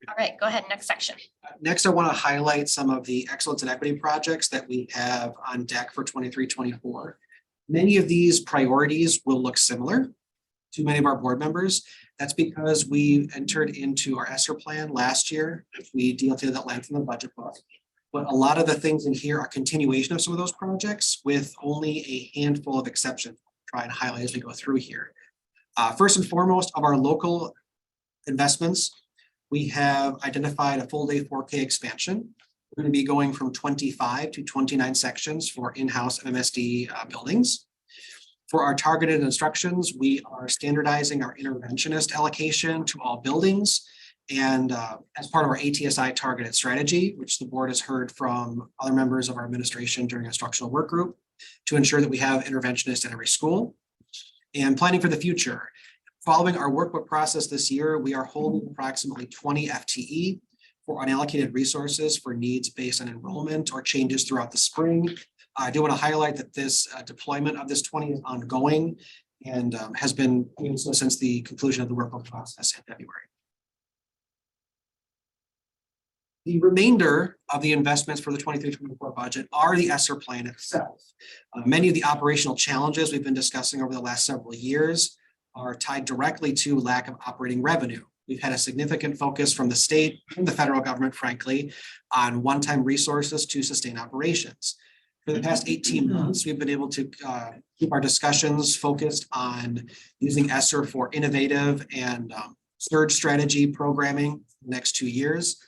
All right, go ahead, next section. Next, I want to highlight some of the excellence and equity projects that we have on deck for 23-24. Many of these priorities will look similar to many of our board members. That's because we entered into our ESSER plan last year. We detailed that length in the budget book. But a lot of the things in here are continuation of some of those projects with only a handful of exceptions. I'll try and highlight as we go through here. First and foremost, of our local investments, we have identified a full day 4K expansion. We're going to be going from 25 to 29 sections for in-house MMSD buildings. For our targeted instructions, we are standardizing our interventionist allocation to all buildings. And as part of our ATSI targeted strategy, which the board has heard from other members of our administration during instructional work group, to ensure that we have interventionists at every school. And planning for the future. Following our workbook process this year, we are holding approximately 20 FTE for unallocated resources for needs based on enrollment or changes throughout the spring. I do want to highlight that this deployment of this 20 is ongoing and has been since the conclusion of the workbook process in February. The remainder of the investments for the 23-24 budget are the ESSER plan itself. Many of the operational challenges we've been discussing over the last several years are tied directly to lack of operating revenue. We've had a significant focus from the state and the federal government, frankly, on one-time resources to sustain operations. For the past 18 months, we've been able to keep our discussions focused on using ESSER for innovative and surge strategy programming the next 2 years.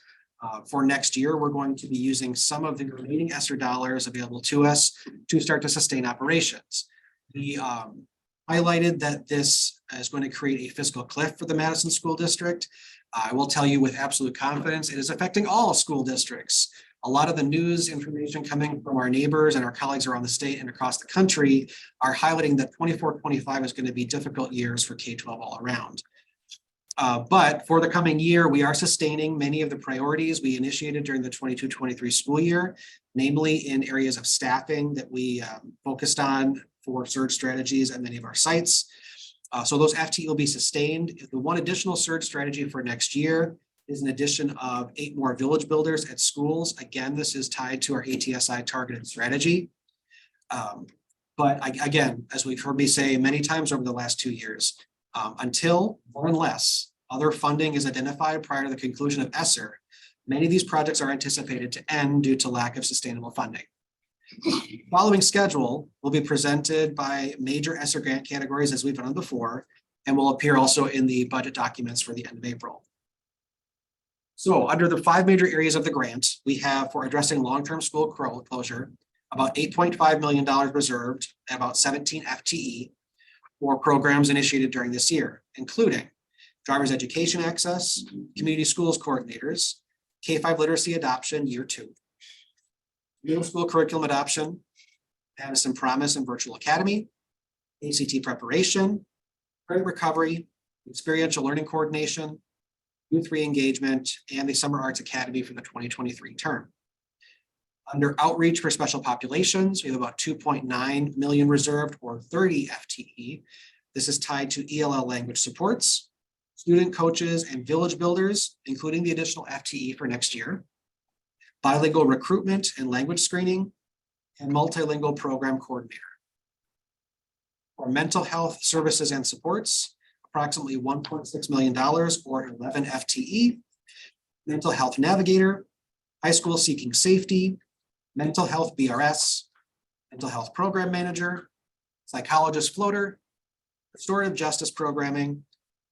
For next year, we're going to be using some of the remaining ESSER dollars available to us to start to sustain operations. We highlighted that this is going to create a fiscal cliff for the Madison School District. I will tell you with absolute confidence, it is affecting all school districts. A lot of the news information coming from our neighbors and our colleagues around the state and across the country are highlighting that 24-25 is going to be difficult years for K-12 all around. But for the coming year, we are sustaining many of the priorities we initiated during the 22-23 school year, namely in areas of staffing that we focused on for surge strategies at many of our sites. So those FTE will be sustained. The one additional surge strategy for next year is an addition of 8 more village builders at schools. Again, this is tied to our ATSI targeted strategy. But again, as we've heard me say many times over the last 2 years, until or unless other funding is identified prior to the conclusion of ESSER, many of these projects are anticipated to end due to lack of sustainable funding. Following schedule will be presented by major ESSER grant categories as we've done before, and will appear also in the budget documents for the end of April. So under the 5 major areas of the grant, we have for addressing long-term school closure, about $8.5 million reserved, and about 17 FTE for programs initiated during this year, including driver's education access, community schools coordinators, K-5 literacy adoption year 2, middle school curriculum adoption, Madison Promise and Virtual Academy, ACT preparation, credit recovery, experiential learning coordination, youth re-engagement, and the Summer Arts Academy for the 2023 term. Under outreach for special populations, we have about 2.9 million reserved, or 30 FTE. This is tied to ELL language supports, student coaches and village builders, including the additional FTE for next year, bilingual recruitment and language screening, and multilingual program coordinator. For mental health services and supports, approximately $1.6 million, or 11 FTE, mental health navigator, high school seeking safety, mental health BRS, mental health program manager, psychologist floater, restorative justice programming,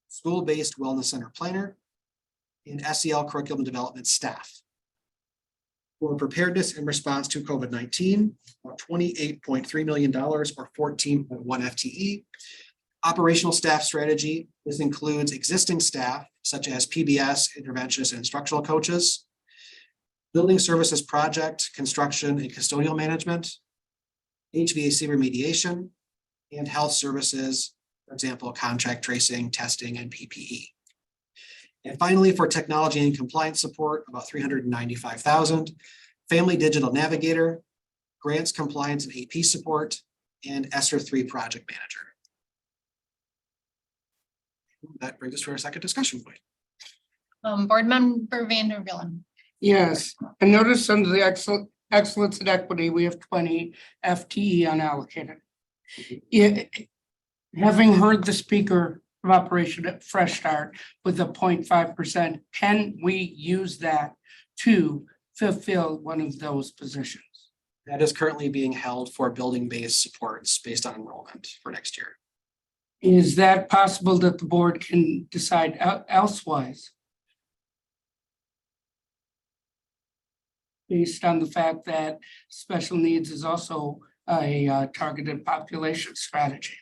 school-based wellness center planner, and SEL curriculum development staff. For preparedness in response to COVID-19, about $28.3 million, or 14.1 FTE. Operational staff strategy, this includes existing staff such as PBS, interventionists, and instructional coaches, building services project, construction and custodial management, HVAC remediation, and health services, for example, contract tracing, testing, and PPE. And finally, for technology and compliance support, about $395,000, family digital navigator, grants compliance and AP support, and ESSER 3 project manager. That brings us to our second discussion point. Board Member Vanderbilt. Yes, I noticed under the excellence and equity, we have 20 FTE unallocated. Having heard the speaker of Operation Fresh Start with a 0.5%, can we use that to fulfill one of those positions? That is currently being held for building-based supports based on enrollment for next year. Is that possible that the board can decide elsewise? Based on the fact that special needs is also a targeted population strategy.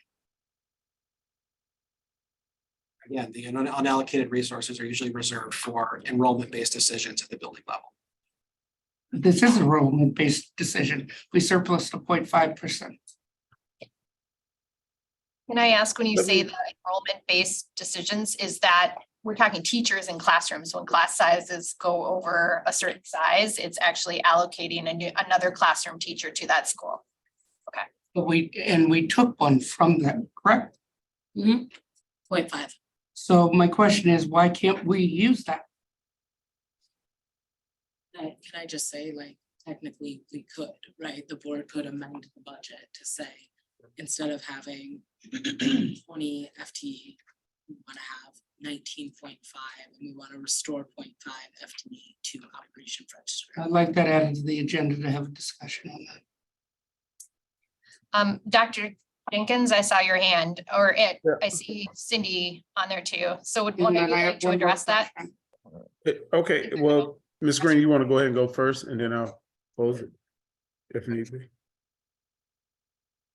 Again, the unallocated resources are usually reserved for enrollment-based decisions at the building level. This is a enrollment-based decision. We surplus to 0.5%. Can I ask, when you say the enrollment-based decisions, is that we're talking teachers in classrooms? When class sizes go over a certain size, it's actually allocating another classroom teacher to that school. Okay. But we took one from them, correct? 0.5. So my question is, why can't we use that? Can I just say, like, technically we could, right? The board could amend the budget to say, instead of having 20 FTE, we want to have 19.5, and we want to restore 0.5 FTE to Operation Fresh Start. I'd like that added to the agenda to have a discussion on that. Dr. Jenkins, I saw your hand, or Yeah. I see Cindy on there too. So would And one of then you I have like to one more address that? question. Okay, well, Ms. Green, you want to go ahead and go first, and then I'll close it if need be.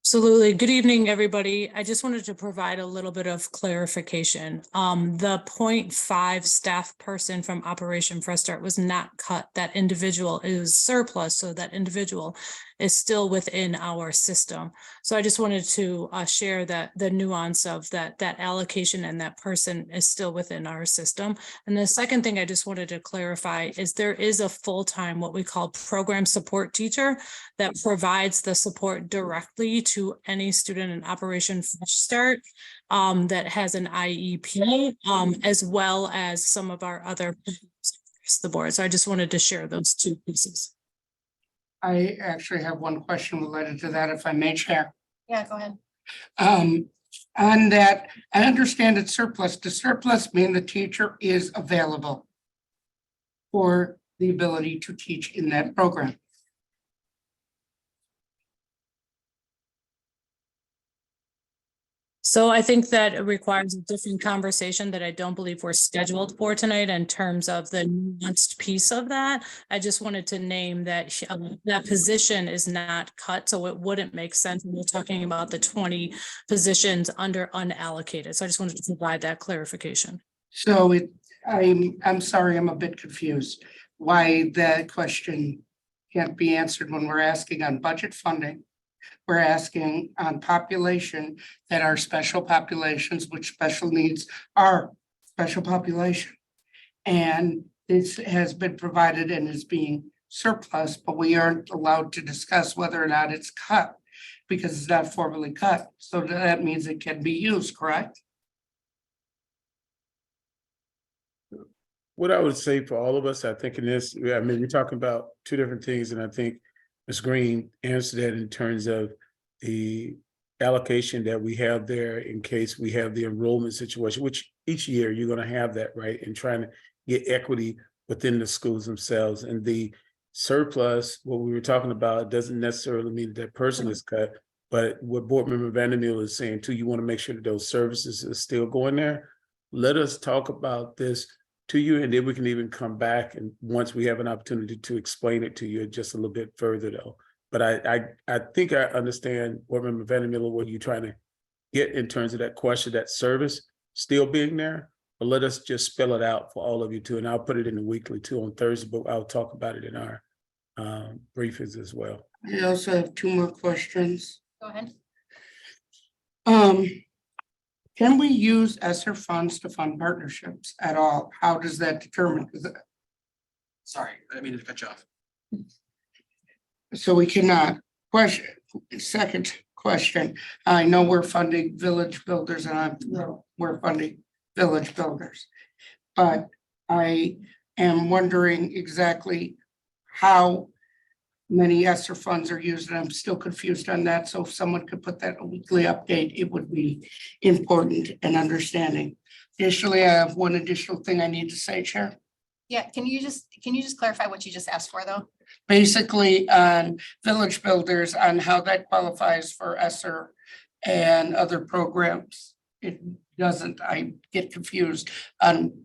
Absolutely. Good evening, everybody. I just wanted to provide a little bit of clarification. The 0.5 staff person from Operation Fresh Start was not cut. That individual is surplus, so that individual is still within our system. So I just wanted to share that the nuance of that allocation and that person is still within our system. And the second thing I just wanted to clarify is there is a full-time, what we call program support teacher, that provides the support directly to any student in Operation Fresh Start that has an IEP, as well as some of our other programs across the board. So I just wanted to share those two pieces. I actually have one question related to that, if I may, Chair. Yeah, go ahead. On that, I understand it's surplus. Does surplus mean the teacher is available for the ability to teach in that program? So I think that it requires a different conversation that I don't believe we're scheduled for tonight in terms of the nuanced piece of that. I just wanted to name that that position is not cut, so it wouldn't make sense when we're talking about the 20 positions under unallocated. So I just wanted to provide that clarification. So I'm sorry, I'm a bit confused why that question can't be answered when we're asking on budget funding. We're asking on population that are special populations, which special needs are special population. And this has been provided and is being surplus, but we aren't allowed to discuss whether or not it's cut because it's not formally cut. So that means it can be used, correct? What I would say for all of us, I think in this, I mean, we're talking about two different things, and I think Ms. Green answered that in terms of the allocation that we have there in case we have the enrollment situation, which each year you're going to have that, right? And trying to get equity within the schools themselves. And the surplus, what we were talking about, doesn't necessarily mean that person is cut, but what Board Member Vandermeer is saying too, you want to make sure that those services are still going there. Let us talk about this to you, and then we can even come back and once we have an opportunity to explain it to you just a little bit further though. But I think I understand, Board Member Vandermeer, what you're trying to get in terms of that question, that service still being there, but let us just spell it out for all of you too. And I'll put it in the weekly too on Thursday, but I'll talk about it in our briefings as well. I also have two more questions. Go ahead. Can we use ESSER funds to fund partnerships at all? How does that determine? Sorry, I didn't mean to cut you off. So we cannot. Question, second question. I know we're funding village builders and we're funding village builders. But I am wondering exactly how many ESSER funds are used, and I'm still confused on that. So if someone could put that a weekly update, it would be important and understanding. Additionally, I have one additional thing I need to say, Chair. Yeah, can you just clarify what you just asked for though? Basically on village builders, on how that qualifies for ESSER and other programs. It doesn't, I get confused on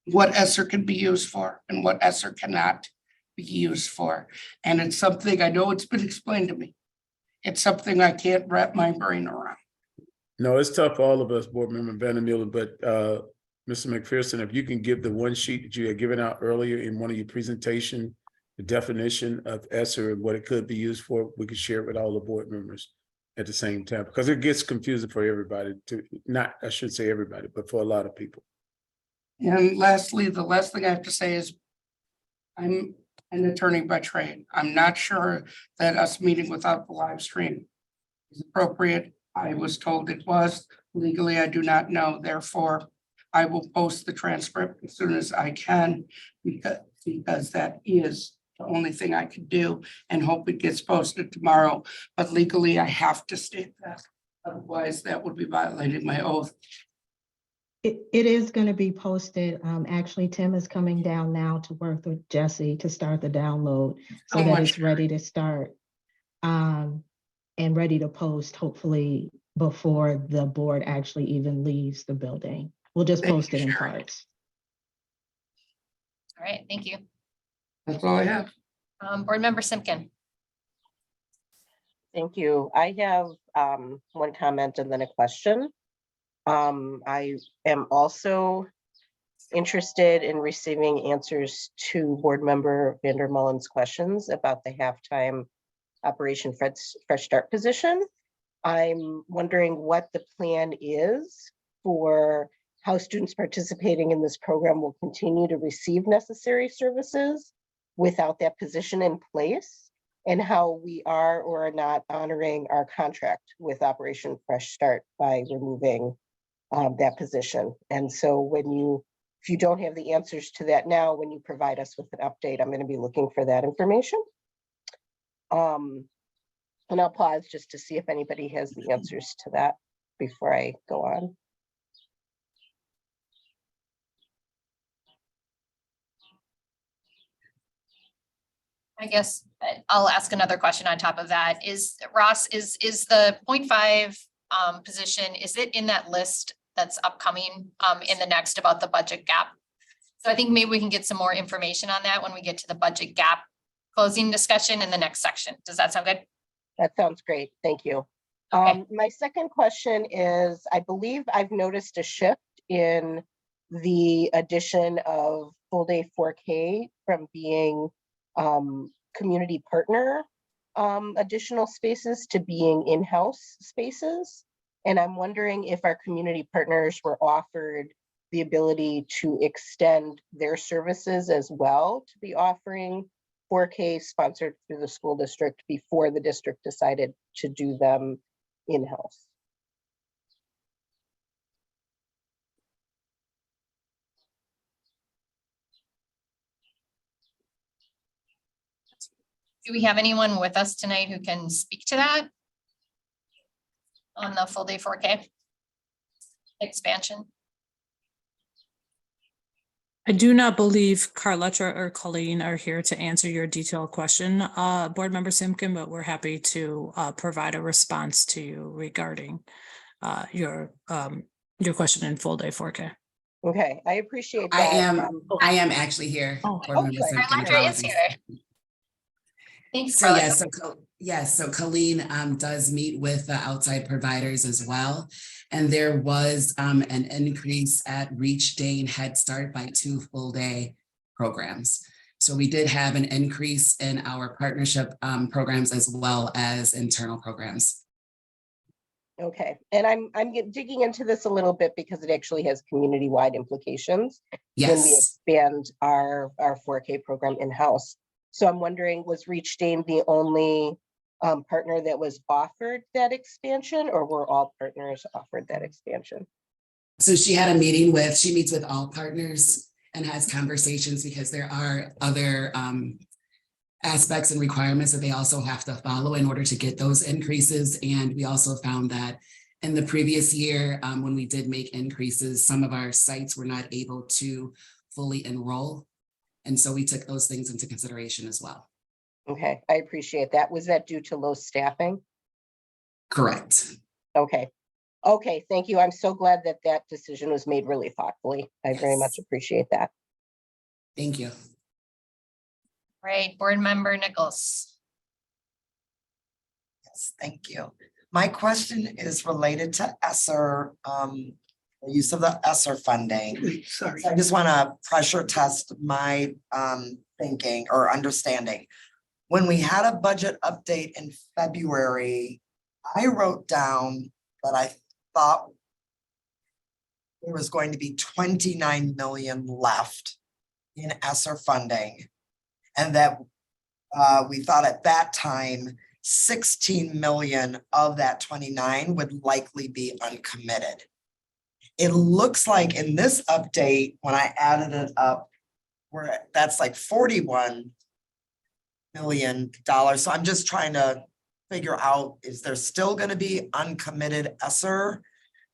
what ESSER can be used for and what ESSER cannot be used for. And it's something, I know it's been explained to me. It's something I can't wrap my brain around. No, it's tough for all of us, Board Member Vandermeer, but Mr. McPherson, if you can give the one sheet that you had given out earlier in one of your presentation, the definition of ESSER and what it could be used for, we could share it with all the board members at the same time, because it gets confusing for everybody to, not, I should say everybody, but for a lot of people. And lastly, the last thing I have to say is I'm an attorney by trade. I'm not sure that us meeting without the live stream is appropriate. I was told it was. Legally, I do not know. Therefore, I will post the transcript as soon as I can because that is the only thing I can do, and hope it gets posted tomorrow. But legally, I have to state that. Otherwise, that would be violating my oath. It is going to be posted. Actually, Tim is coming down now to work with Jesse to start the download so that it's ready to start and ready to post, hopefully before the board actually even leaves the building. We'll just post it in parts. All right, thank you. That's all I have. Board Member Simpkin. Thank you. I have one comment and then a question. I am also interested in receiving answers to Board Member Vandermeulen's questions about the halftime Operation Fresh Start position. I'm wondering what the plan is for how students participating in this program will continue to receive necessary services without that position in place, and how we are or are not honoring our contract with Operation Fresh Start by removing that position. And so if you don't have the answers to that now, when you provide us with an update, I'm going to be looking for that information. And I'll pause just to see if anybody has the answers to that before I go on. I guess I'll ask another question on top of that. Is Ross, is the 0.5 position, is it in that list that's upcoming in the next about the budget gap? So I think maybe we can get some more information on that when we get to the budget gap closing discussion in the next section. Does that sound good? That sounds great. Thank you. Okay. My second question is, I believe I've noticed a shift in the addition of full day 4K from being community partner additional spaces to being in-house spaces. And I'm wondering if our community partners were offered the ability to extend their services as well to be offering 4K sponsored through the school district before the district decided to do them in-house. Do we have anyone with us tonight who can speak to that? On the full day 4K expansion? I do not believe Carletta or Colleen are here to answer your detailed question, Board Member Simkin, but we're happy to provide a response to you regarding your question in full day 4K. Okay, I appreciate that. I am actually here. Oh, Board Member okay. Simpkin, Carletta is apologies. here. Thanks, So Carletta. yes, so Colleen does meet with the outside providers as well. And there was an increase at Reach Dane Head Start by 2 full day programs. So we did have an increase in our partnership programs as well as internal programs. Okay, and I'm digging into this a little bit because it actually has community-wide implications when we Yes. expand our 4K program in-house. So I'm wondering, was Reach Dane the only partner that was offered that expansion, or were all partners offered that expansion? So she meets with all partners and has conversations because there are other aspects and requirements that they also have to follow in order to get those increases. And we also found that in the previous year, when we did make increases, some of our sites were not able to fully enroll. And so we took those things into consideration as well. Okay, I appreciate that. Was that due to low staffing? Correct. Okay. Okay, thank you. I'm so glad that that decision was made really thoughtfully. I very Yes. much appreciate that. Thank you. Right, Board Member Nichols. Yes, thank you. My question is related to ESSER, the use of the ESSER funding. Sorry. So I just want to pressure test my thinking or understanding. When we had a budget update in February, I wrote down that I thought there was going to be 29 million left in ESSER funding. And that we thought at that time, 16 million of that 29 would likely be uncommitted. It looks like in this update, when I added it up, that's like 41 million dollars. So I'm just trying to figure out, is there still going to be uncommitted ESSER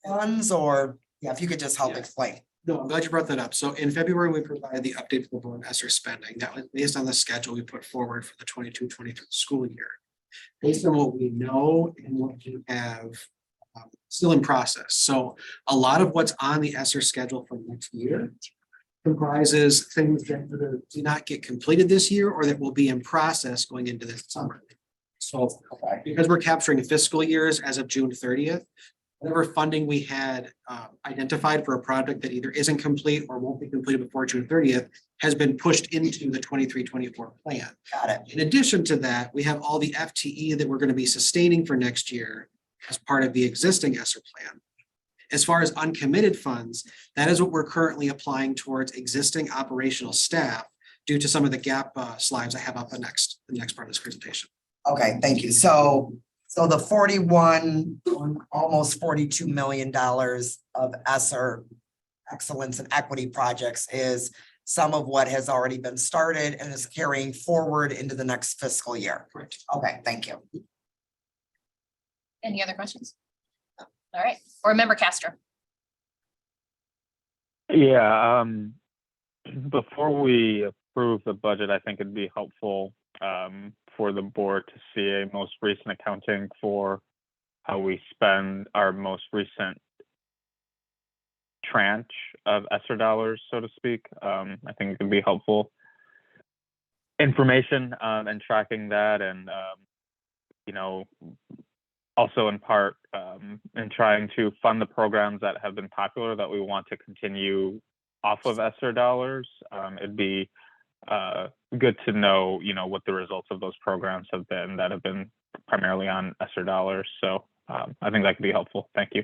funds, or yeah, if you could just help explain. No, I'm glad you brought that up. So in February, we provided the update to the board ESSER spending. That was based on the schedule we put forward for the 22-23 school year. Based on what we know and what we have still in process. So a lot of what's on the ESSER schedule for next year comprises things that either do not get completed this year or that will be in process going into this summer. So because we're capturing fiscal years as of June 30th, whatever funding we had identified for a project that either isn't complete or won't be completed before June 30th has been pushed into the 23-24 plan. Got it. In addition to that, we have all the FTE that we're going to be sustaining for next year as part of the existing ESSER plan. As far as uncommitted funds, that is what we're currently applying towards existing operational staff due to some of the gap slides I have up the next part of this presentation. Okay, thank you. So the 41, almost $42 million of ESSER excellence and equity projects is some of what has already been started and is carrying forward into the next fiscal year. Correct. Okay, thank you. Any other questions? All right, Board Member Castro. Yeah, before we approve the budget, I think it'd be helpful for the board to see a most recent accounting for how we spend our most recent tranche of ESSER dollars, so to speak. I think it could be helpful information and tracking that, and you know, also in part in trying to fund the programs that have been popular that we want to continue off of ESSER dollars. It'd be good to know, you know, what the results of those programs have been that have been primarily on ESSER dollars. So I think that could be helpful. Thank you.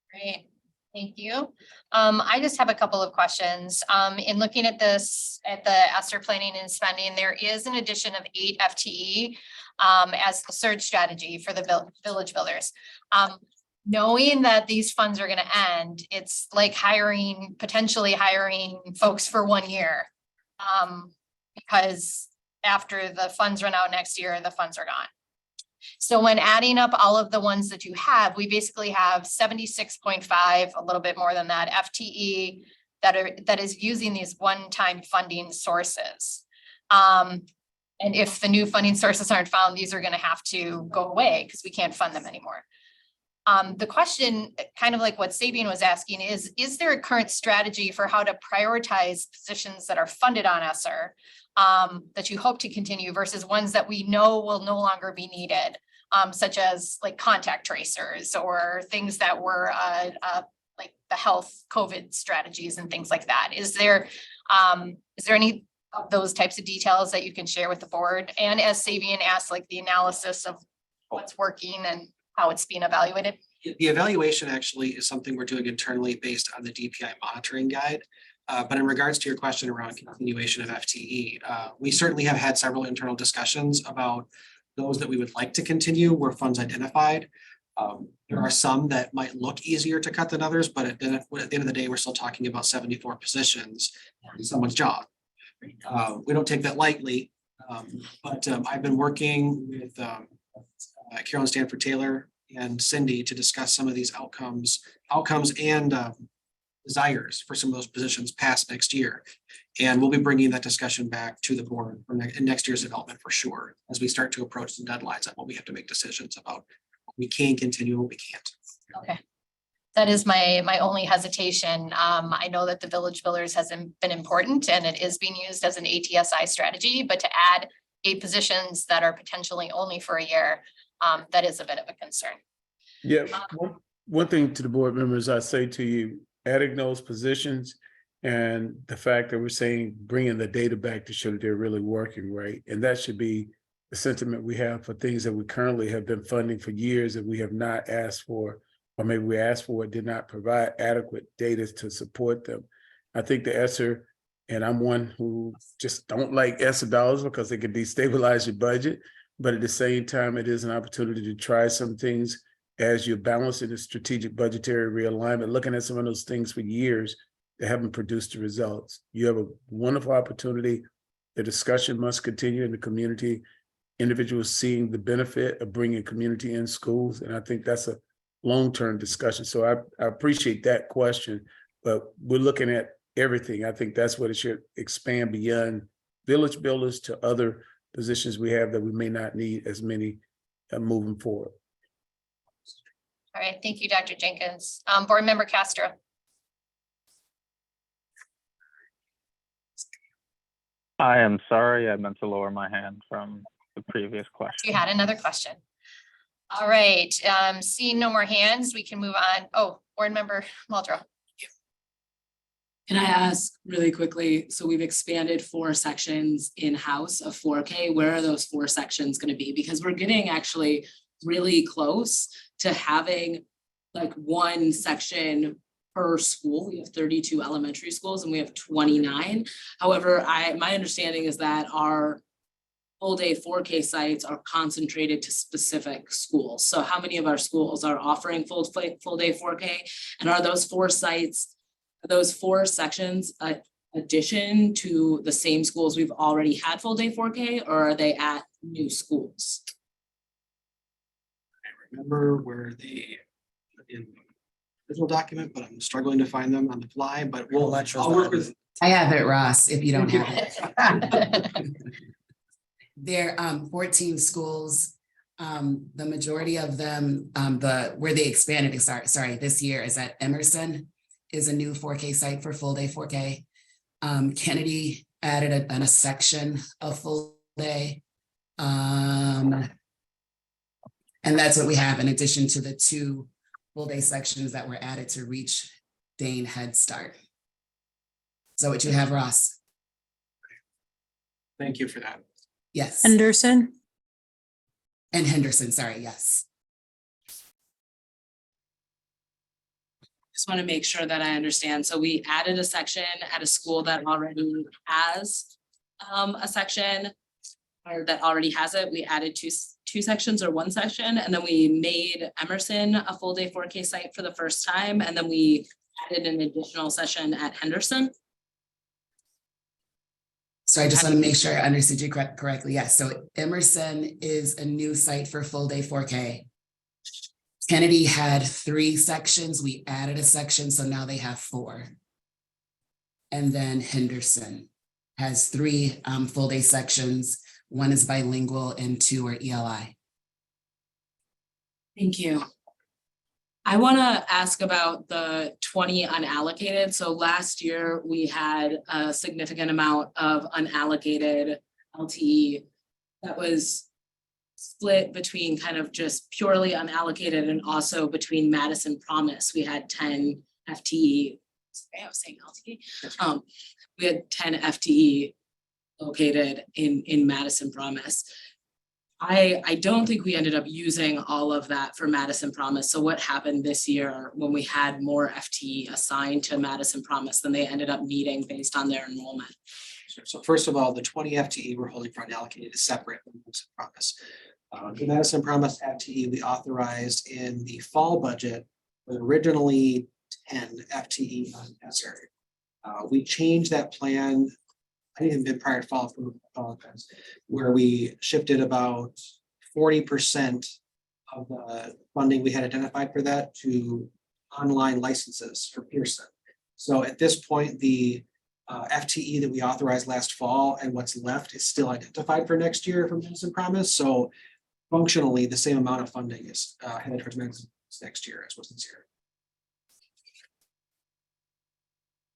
Great, thank you. I just have a couple of questions. In looking at this, at the ESSER planning and spending, there is an addition of 8 FTE as the surge strategy for the village builders. Knowing that these funds are going to end, it's like potentially hiring folks for 1 year. Because after the funds run out next year, the funds are gone. So when adding up all of the ones that you have, we basically have 76.5, a little bit more than that, FTE that is using these one-time funding sources. And if the new funding sources aren't found, these are going to have to go away because we can't fund them anymore. The question, kind of like what Sabian was asking, is there a current strategy for how to prioritize positions that are funded on ESSER that you hope to continue versus ones that we know will no longer be needed, such as like contact tracers or things that were like the health COVID strategies and things like that? Is there any of those types of details that you can share with the board? And as Sabian asked, like the analysis of what's working and how it's being evaluated? The evaluation actually is something we're doing internally based on the DPI monitoring guide. But in regards to your question around continuation of FTE, we certainly have had several internal discussions about those that we would like to continue where funds identified. There are some that might look easier to cut than others, but at the end of the day, we're still talking about 74 positions in someone's job. We don't take that lightly, but I've been working with Carolyn Stanford Taylor and Cindy to discuss some of these outcomes and desires for some of those positions past next year. And we'll be bringing that discussion back to the board for next year's development for sure, as we start to approach some deadlines on what we have to make decisions about what we can continue and what we can't. Okay. That is my only hesitation. I know that the village builders has been important and it is being used as an ATSI strategy, but to add 8 positions that are potentially only for a year, that is a bit of a concern. Yeah, one thing to the board members, I say to you, adding those positions and the fact that we're saying bringing the data back to show that they're really working, right? And that should be the sentiment we have for things that we currently have been funding for years that we have not asked for, or maybe we asked for it, did not provide adequate data to support them. I think the ESSER, and I'm one who just don't like ESSER dollars because they can destabilize your budget, but at the same time, it is an opportunity to try some things as you're balancing the strategic budgetary realignment, looking at some of those things for years that haven't produced the results. You have a wonderful opportunity. The discussion must continue in the community, individuals seeing the benefit of bringing community in schools. And I think that's a long-term discussion. So I appreciate that question, but we're looking at everything. I think that's what it should expand beyond village builders to other positions we have that we may not need as many moving forward. All right, thank you, Dr. Jenkins. Board Member Castro. I am sorry, I meant to lower my hand from the previous question. You had another question. All right, seeing no more hands, we can move on. Oh, Board Member Muldrow. Can I ask really quickly, so we've expanded 4 sections in-house of 4K. Where are those 4 sections going to be? Because we're getting actually really close to having like 1 section per school. We have 32 elementary schools and we have 29. However, my understanding is that our full day 4K sites are concentrated to specific schools. So how many of our schools are offering full day 4K? And are those 4 sites, those 4 sections, addition to the same schools we've already had full day 4K, or are they at new schools? Remember where they in the original document, but I'm struggling to find them on the fly, but We'll let you I'll work with. I have it, Ross, if you don't have it. There 14 schools. The majority of them, where they expanded, sorry, this year is at Emerson, is a new 4K site for full day 4K. Kennedy added a section of full day. And that's what we have in addition to the 2 full day sections that were added to reach Dane Head Start. So what you have, Ross? Thank you for that. Yes. Henderson? And Henderson, sorry, yes. Just want to make sure that I understand. So we added a section at a school that already has a section, or that already has it. We added two sections or 1 section, and then we made Emerson a full day 4K site for the first time, and then we added an additional session at Henderson. So I just want to make sure I understood you correctly. Yes, so Emerson is a new site for full day 4K. Kennedy had 3 sections. We added a section, so now they have 4. And then Henderson has 3 full day sections. 1 is bilingual and 2 are ELI. Thank you. I want to ask about the 20 unallocated. So last year we had a significant amount of unallocated LTE that was split between kind of just purely unallocated and also between Madison Promise. We had 10 FTE. I was saying LTE. We had 10 FTE located in Madison Promise. I don't think we ended up using all of that for Madison Promise. So what happened this year when we had more FTE assigned to Madison Promise than they ended up needing based on their enrollment? So first of all, the 20 FTE we're holding for unallocated is separate from Madison Promise. The Madison Promise FTE we authorized in the fall budget was originally 10 FTE unnecessary. We changed that plan. I think it had been prior to fall, where we shifted about 40% of the funding we had identified for that to online licenses for Pearson. So at this point, the FTE that we authorized last fall and what's left is still identified for next year from Madison Promise. So functionally, the same amount of funding is headed towards Madison next year as was this year.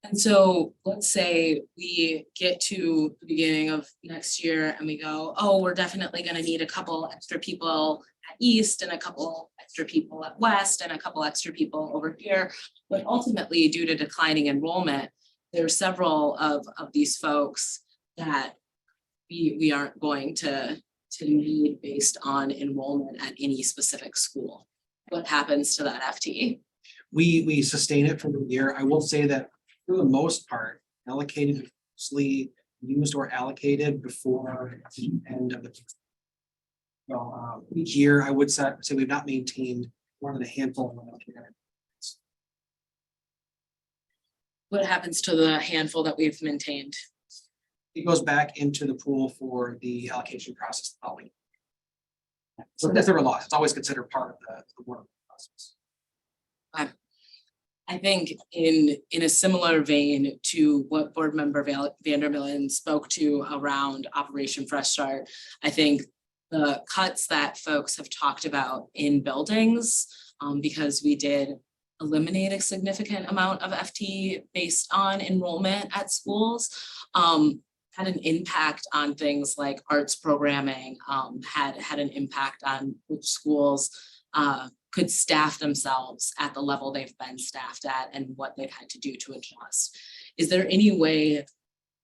And so let's say we get to the beginning of next year and we go, oh, we're definitely going to need a couple extra people at East and a couple extra people at West and a couple extra people over here. But ultimately, due to declining enrollment, there are several of these folks that we aren't going to need based on enrollment at any specific school. What happens to that FTE? We sustain it for the year. I will say that for the most part, allocated, mostly used or allocated before the end of the. So each year, I would say we've not maintained more than a handful of allocated. What happens to the handful that we've maintained? It goes back into the pool for the allocation process. So that's never lost. It's always considered part of the work process. I think in a similar vein to what board member Vandermillen spoke to around Operation Fresh Start, I think the cuts that folks have talked about in buildings, because we did eliminate a significant amount of FTE based on enrollment at schools, had an impact on things like arts programming, had an impact on which schools could staff themselves at the level they've been staffed at and what they've had to do to adjust. Is there any way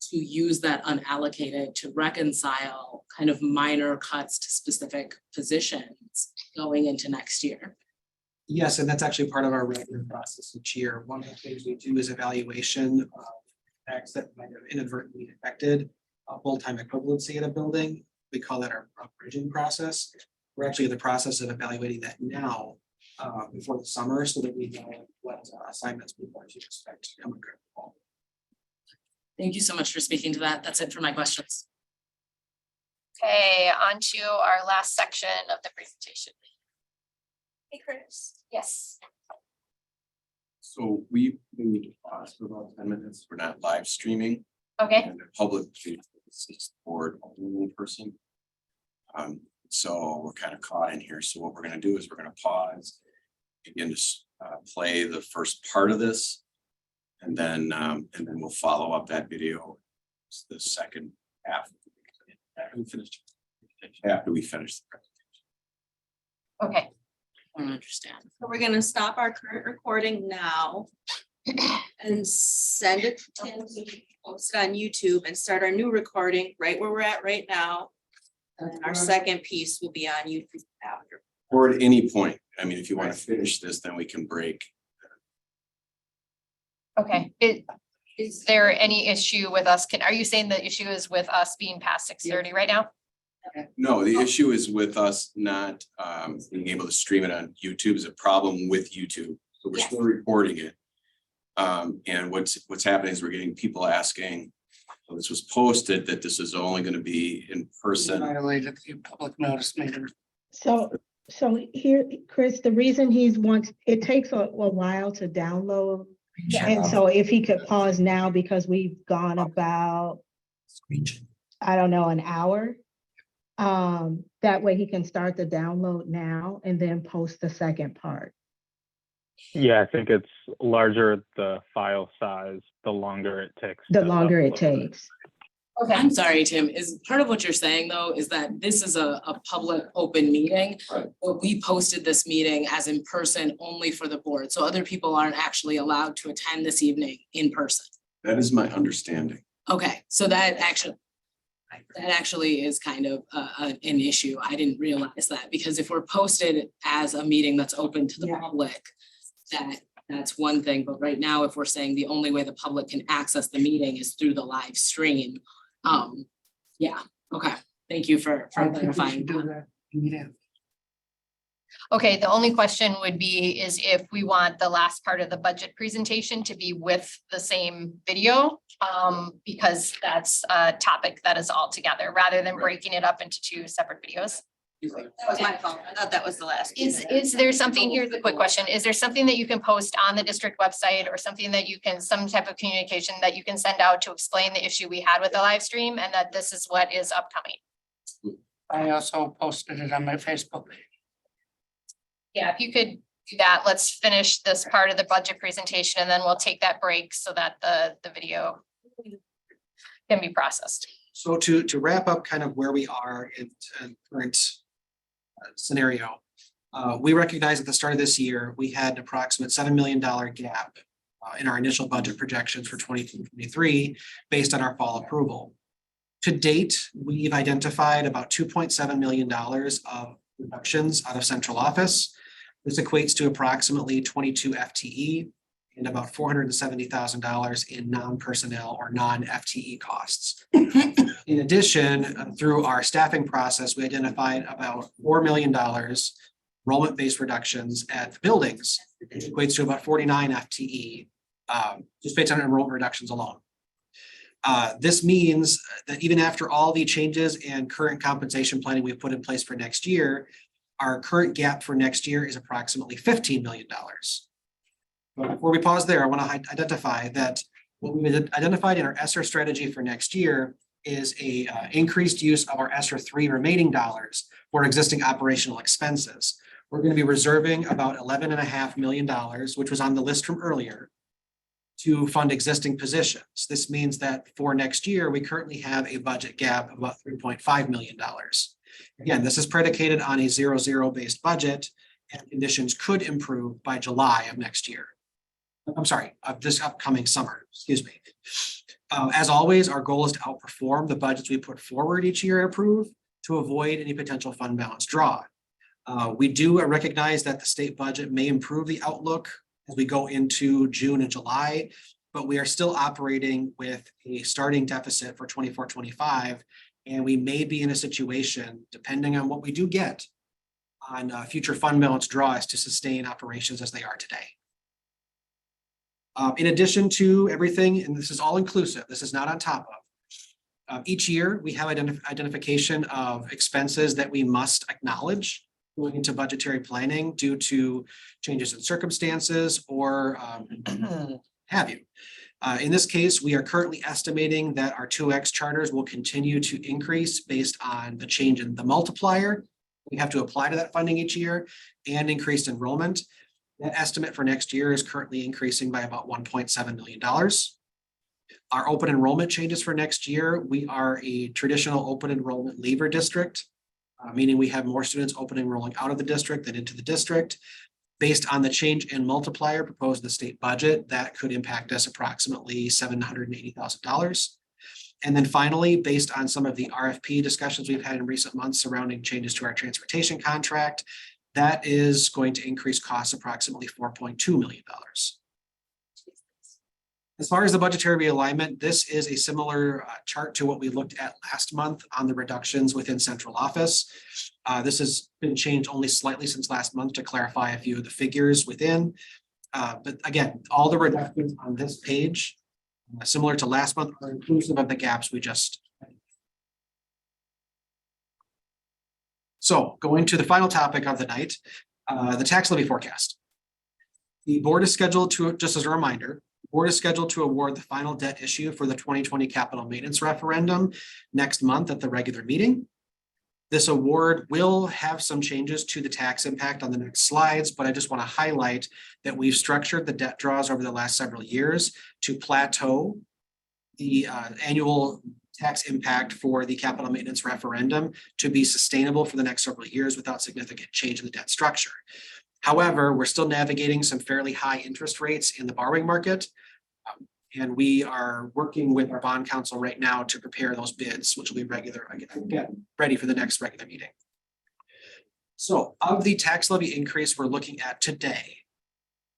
to use that unallocated to reconcile kind of minor cuts to specific positions going into next year? Yes, and that's actually part of our regular process each year. One of the things we do is evaluation of acts that might have inadvertently affected full-time equivalency in a building. We call that our bridging process. We're actually in the process of evaluating that now before the summer so that we know what assignments people are to expect coming. Thank you so much for speaking to that. That's it for my questions. Okay, on to our last section of the presentation. Hey, Chris. Yes. So we need to pause for about 10 minutes. We're not live streaming. Okay. And the public is board only in person. So we're kind of caught in here. So what we're going to do is we're going to pause, begin to play the first part of this, and then we'll follow up that video. It's the second half. After we finish the presentation. Okay. I don't understand. So we're gonna stop our current recording now and send it to Tim to post it on YouTube and start our new recording right where we're at right now. And then our second piece will be on YouTube after. Or at any point. I mean, if you want to finish this, then we can break. Okay. Is there any issue with us? Are you saying the issue is with us being past 6:30 right now? No, the issue is with us not being able to stream it on YouTube. Is a problem with YouTube. So we're still recording it. And what's happening is we're getting people asking, well, this was posted that this is only going to be in person. Violated the public notice meter. So here, Chris, the reason it takes a while to download. And so if he could pause now, because we've gone about, I don't know, an hour. That way he can start the download now and then post the second part. Yeah, I think it's larger the file size, the longer it takes. The to longer it upload. takes. Okay. I'm sorry, Tim, is part of what you're saying though, is that this is a public open meeting. Right. But we posted this meeting as in person only for the board. So other people aren't actually allowed to attend this evening in person. That is my understanding. Okay, so that actually is kind of an issue. I didn't realize that, because if we're posted as a meeting that's open to the public, that's one thing. But right now, if we're saying the only way the public can access the meeting is through the live stream. Yeah, okay. Thank you for clarifying. Okay, the only question would be is if we want the last part of the budget presentation to be with the same video, because that's a topic that is all together rather than breaking it up into two separate videos. That was my fault. I thought that was the last. Is there something, here's the quick question, is there something that you can post on the district website or something that you can, some type of communication that you can send out to explain the issue we had with the live stream and that this is what is upcoming? I also posted it on my Facebook page. Yeah, if you could do that, let's finish this part of the budget presentation and then we'll take that break so that the video can be processed. So to wrap up kind of where we are in current scenario, we recognize at the start of this year, we had an approximate $7 million gap in our initial budget projections for 2023 based on our fall approval. To date, we've identified about $2.7 million of reductions out of central office. This equates to approximately 22 FTE and about $470,000 in non-personnel or non-FTE costs. In addition, through our staffing process, we identified about $4 million enrollment-based reductions at the buildings, which equates to about 49 FTE, just based on enrollment reductions alone. This means that even after all the changes and current compensation planning we've put in place for next year, our current gap for next year is approximately $15 million. But before we pause there, I want to identify that what we've identified in our ESSER strategy for next year is a increased use of our ESSER 3 remaining dollars for existing operational expenses. We're going to be reserving about $11.5 million, which was on the list from earlier, to fund existing positions. This means that for next year, we currently have a budget gap of about $3.5 million. Again, this is predicated on a 0-0 based budget, and conditions could improve by July of next year. I'm sorry, of this upcoming summer, excuse me. As always, our goal is to outperform the budgets we put forward each year and approve to avoid any potential fund balance draw. We do recognize that the state budget may improve the outlook as we go into June and July, but we are still operating with a starting deficit for 24-25 And we may be in a situation, depending on what we do get on future fund balance draws to sustain operations as they are today. In addition to everything, and this is all inclusive, this is not on top of. Each year, we have identification of expenses that we must acknowledge going into budgetary planning due to changes in circumstances or have you. In this case, we are currently estimating that our 2X charters will continue to increase based on the change in the multiplier we have to apply to that funding each year and increased enrollment. That estimate for next year is currently increasing by about $1.7 million. Our open enrollment changes for next year. We are a traditional open enrollment leaver district, meaning we have more students open enrolling out of the district than into the district. Based on the change in multiplier proposed in the state budget, that could impact us approximately $780,000. And then finally, based on some of the RFP discussions we've had in recent months surrounding changes to our transportation contract, that is going to increase costs approximately $4.2 million. As far as the budgetary realignment, this is a similar chart to what we looked at last month on the reductions within central office. This has been changed only slightly since last month to clarify a few of the figures within. But again, all the reductions on this page, similar to last month, are inclusive of the gaps we just. So going to the final topic of the night, the tax levy forecast. The board is scheduled to, just as a reminder, the board is scheduled to award the final debt issue for the 2020 capital maintenance referendum next month at the regular meeting. This award will have some changes to the tax impact on the next slides, but I just want to highlight that we've structured the debt draws over the last several years to plateau the annual tax impact for the capital maintenance referendum to be sustainable for the next several years without significant change in the debt structure. However, we're still navigating some fairly high interest rates in the borrowing market. And we are working with our bond counsel right now to prepare those bids, which will be ready for the next regular meeting. So of the tax levy increase we're looking at today,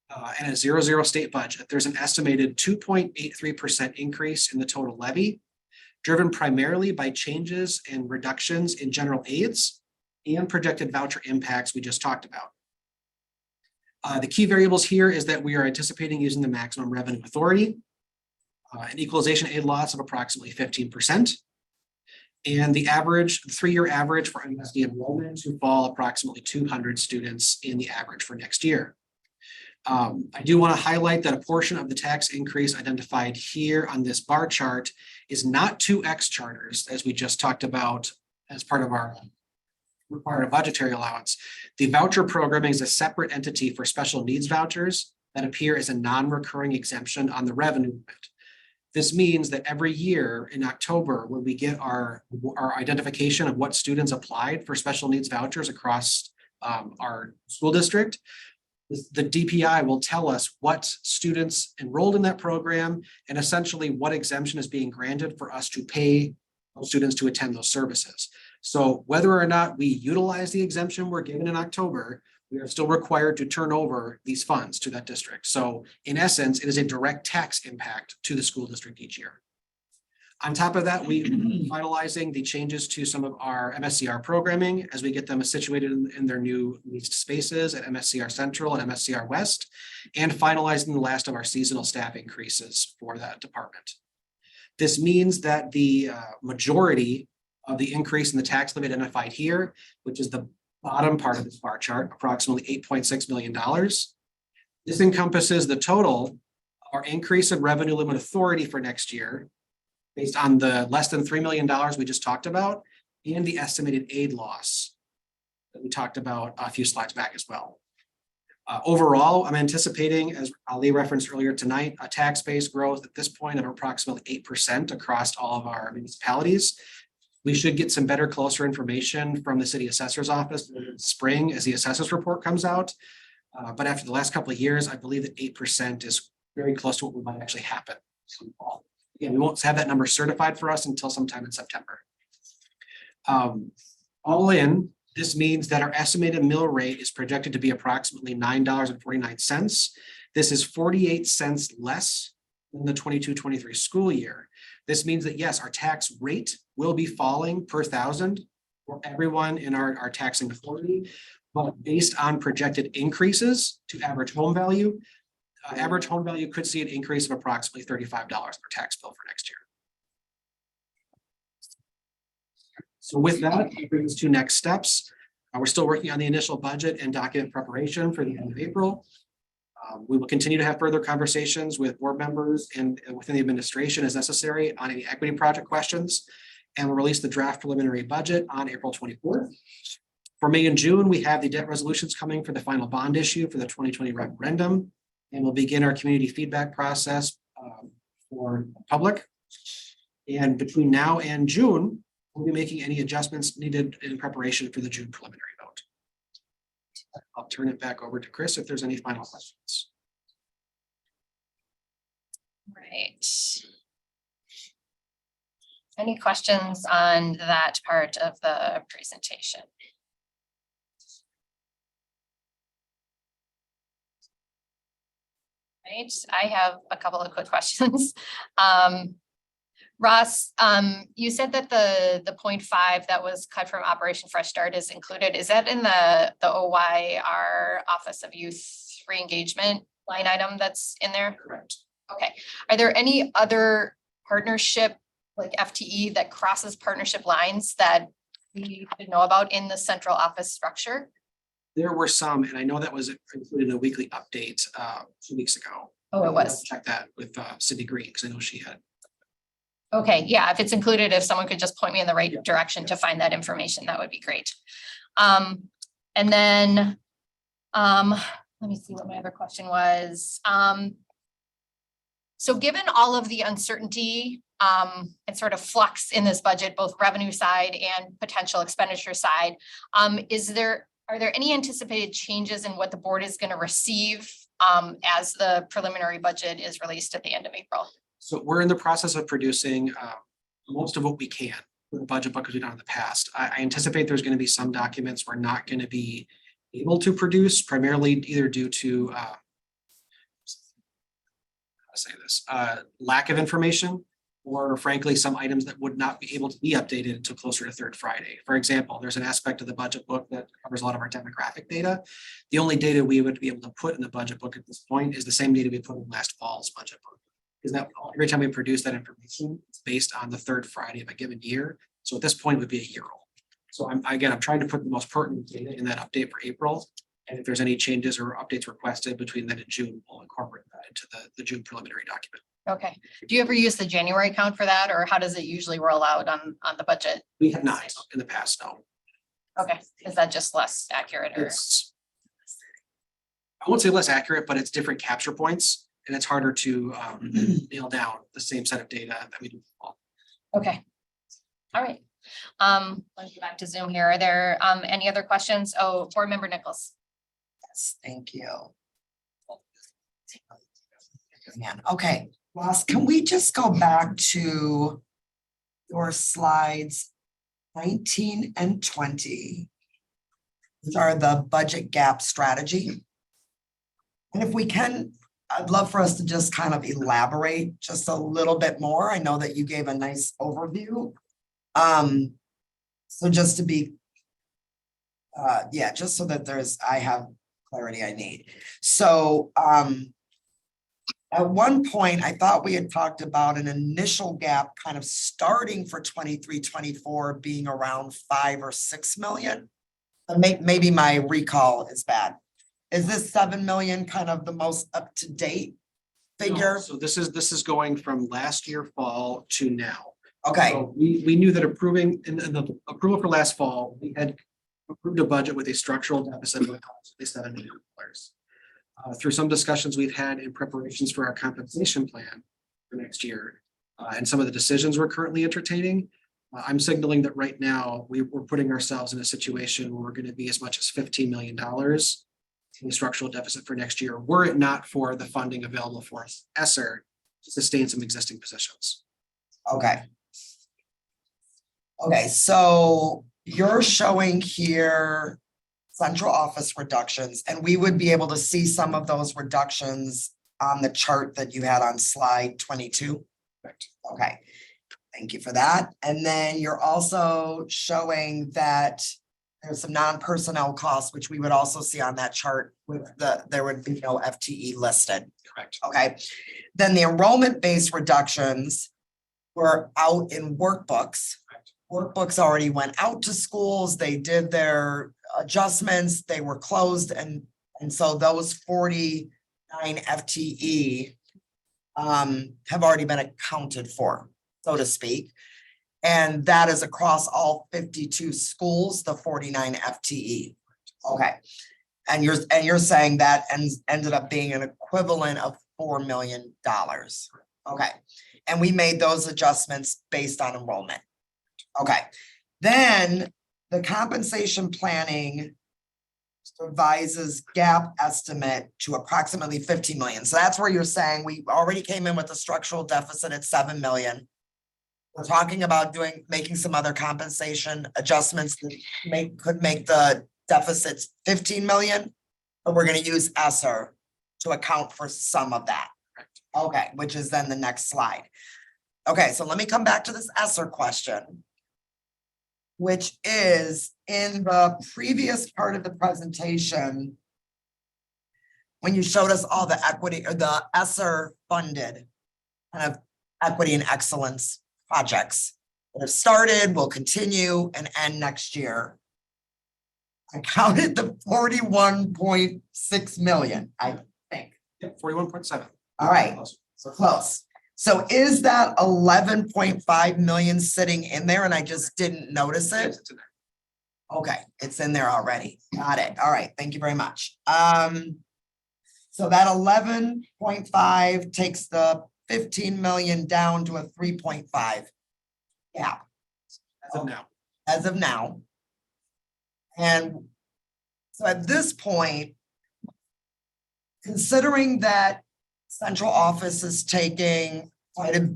and a 0-0 state budget, there's an estimated 2.83% increase in the total levy, driven primarily by changes and reductions in general aids and projected voucher impacts we just talked about. The key variables here is that we are anticipating using the maximum revenue authority, an equalization aid loss of approximately 15%, and the average, the 3-year average for MSD enrollment to fall approximately 200 students in the average for next year. I do want to highlight that a portion of the tax increase identified here on this bar chart is not 2X charters, as we just talked about as part of our required budgetary allowance. The voucher programming is a separate entity for special needs vouchers that appear as a non-recurring exemption on the revenue limit. This means that every year in October, when we get our identification of what students applied for special needs vouchers across our school district, the DPI will tell us what students enrolled in that program and essentially what exemption is being granted for us to pay those students to attend those services. So whether or not we utilize the exemption we're given in October, we are still required to turn over these funds to that district. So in essence, it is a direct tax impact to the school district each year. On top of that, we are finalizing the changes to some of our MSCR programming as we get them situated in their new leased spaces at MSCR Central and MSCR West, and finalizing the last of our seasonal staff increases for that department. This means that the majority of the increase in the tax levy identified here, which is the bottom part of this bar chart, approximately $8.6 million. This encompasses the total of our increase in revenue limit authority for next year, based on the less than $3 million we just talked about, and the estimated aid loss that we talked about a few slides back as well. Overall, I'm anticipating, as Ali referenced earlier tonight, a tax base growth at this point of approximately 8% across all of our municipalities. We should get some better, closer information from the city assessor's office in the spring as the assessor's report comes out. But after the last couple of years, I believe that 8% is very close to what might actually happen. Again, we won't have that number certified for us until sometime in September. All in, this means that our estimated mill rate is projected to be approximately $9.49. This is 48 cents less in the 22-23 school year. This means that, yes, our tax rate will be falling per thousand for everyone in our taxing authority. But based on projected increases to average home value, average home value could see an increase of approximately $35 per tax bill for next year. So with that, it brings us to next steps. We're still working on the initial budget and document preparation for the end of April. We will continue to have further conversations with board members and within the administration as necessary on any equity project questions. And we'll release the draft preliminary budget on April 24th. For May and June, we have the debt resolutions coming for the final bond issue for the 2020 referendum. And we'll begin our community feedback process for public. And between now and June, we'll be making any adjustments needed in preparation for the June preliminary vote. I'll turn it back over to Chris if there's any final questions. Right. Any questions on that part of the presentation? Right, I have a couple of quick questions. Ross, you said that the 0.5 that was cut from Operation Fresh Start is included. Is that in the OYR Office of Youth Reengagement line item that's in there? Correct. Okay. Are there any other partnership, like FTE, that crosses partnership lines that we should know about in the central office structure? There were some, and I know that was included in a weekly update 2 weeks ago. Oh, it was. Check that with Cindy Green, because I know she had. Okay, yeah, if it's included, if someone could just point me in the right direction to find that information, that would be great. And then, let me see what my other question was. So given all of the uncertainty and sort of flux in this budget, both revenue side and potential expenditure side, are there any anticipated changes in what the board is going to receive as the preliminary budget is released at the end of April? So we're in the process of producing most of what we can with the budget book as we've done in the past. I anticipate there's going to be some documents we're not going to be able to produce, primarily either due to lack of information, or frankly, some items that would not be able to be updated until closer to third Friday. For example, there's an aspect of the budget book that covers a lot of our demographic data. The only data we would be able to put in the budget book at this point is the same data we put in last fall's budget book. Because that every time we produce that information, it's based on the third Friday of a given year. So at this point, it would be a year old. So I'm trying to put the most pertinent data in that update for April. And if there's any changes or updates requested between then and June, we'll incorporate that into the June preliminary document. Okay. Do you ever use the January count for that, or how does it usually roll out on the budget? We have not in the past, no. Okay, is that just less accurate or? I won't say less accurate, but it's different capture points, and it's harder to nail down the same set of data that we do. Okay. All right. Let's go back to Zoom here. Are there any other questions? Oh, board member Nichols. Yes, thank you. Man, okay, Ross, can we just go back to your slides 19 and 20? These are the budget gap strategy. And if we can, I'd love for us to just kind of elaborate just a little bit more. I know that you gave a nice overview. So just to be, just so that I have clarity I need. So, at one point, I thought we had talked about an initial gap kind of starting for 23-24 being around 5 or 6 million. Maybe my recall is bad. Is this 7 million kind of the most up-to-date figure? No, so this is going from last year fall to now. Okay. So we knew that approving in the approval for last fall, we had approved a budget with a structural deficit of $7 million. Through some discussions we've had in preparations for our compensation plan for next year, and some of the decisions we're currently entertaining, I'm signaling that right now we're putting ourselves in a situation where we're going to be as much as $15 million in the structural deficit for next year, were it not for the funding available for ESSER to sustain some existing positions. Okay. Okay, so you're showing here central office reductions, and we would be able to see some of those reductions on the chart that you had on slide 22? Okay, thank you for that. And then you're also showing that there's some non-personnel costs, which we would also see on that chart with there would be no FTE listed. Correct. Okay, then the enrollment-based reductions were out in workbooks. Workbooks already went out to schools, they did their adjustments, they were closed, and so those 49 FTE have already been accounted for, so to speak. And that is across all 52 schools, the 49 FTE. Okay. And you're saying that ended up being an equivalent of $4 million. Okay. And we made those adjustments based on enrollment. Okay. Then the compensation planning revises gap estimate to approximately 15 million. So that's where you're saying we already came in with a structural deficit at 7 million. We're talking about making some other compensation adjustments that could make the deficits 15 million, but we're going to use ESSER to account for some of that. Okay, which is then the next slide. Okay, so let me come back to this ESSER question, which is in the previous part of the presentation, when you showed us all the equity or the ESSER funded kind of equity and excellence projects that have started, will continue and end next year. I counted the 41.6 million, I think. 41.7. All right, so close. So is that 11.5 million sitting in there and I just didn't notice it? Okay, it's in there already. Got it. All right, thank you very much. So that 11.5 takes the 15 million down to a 3.5 gap. As of now. As of now. And so at this point, considering that central office is taking quite a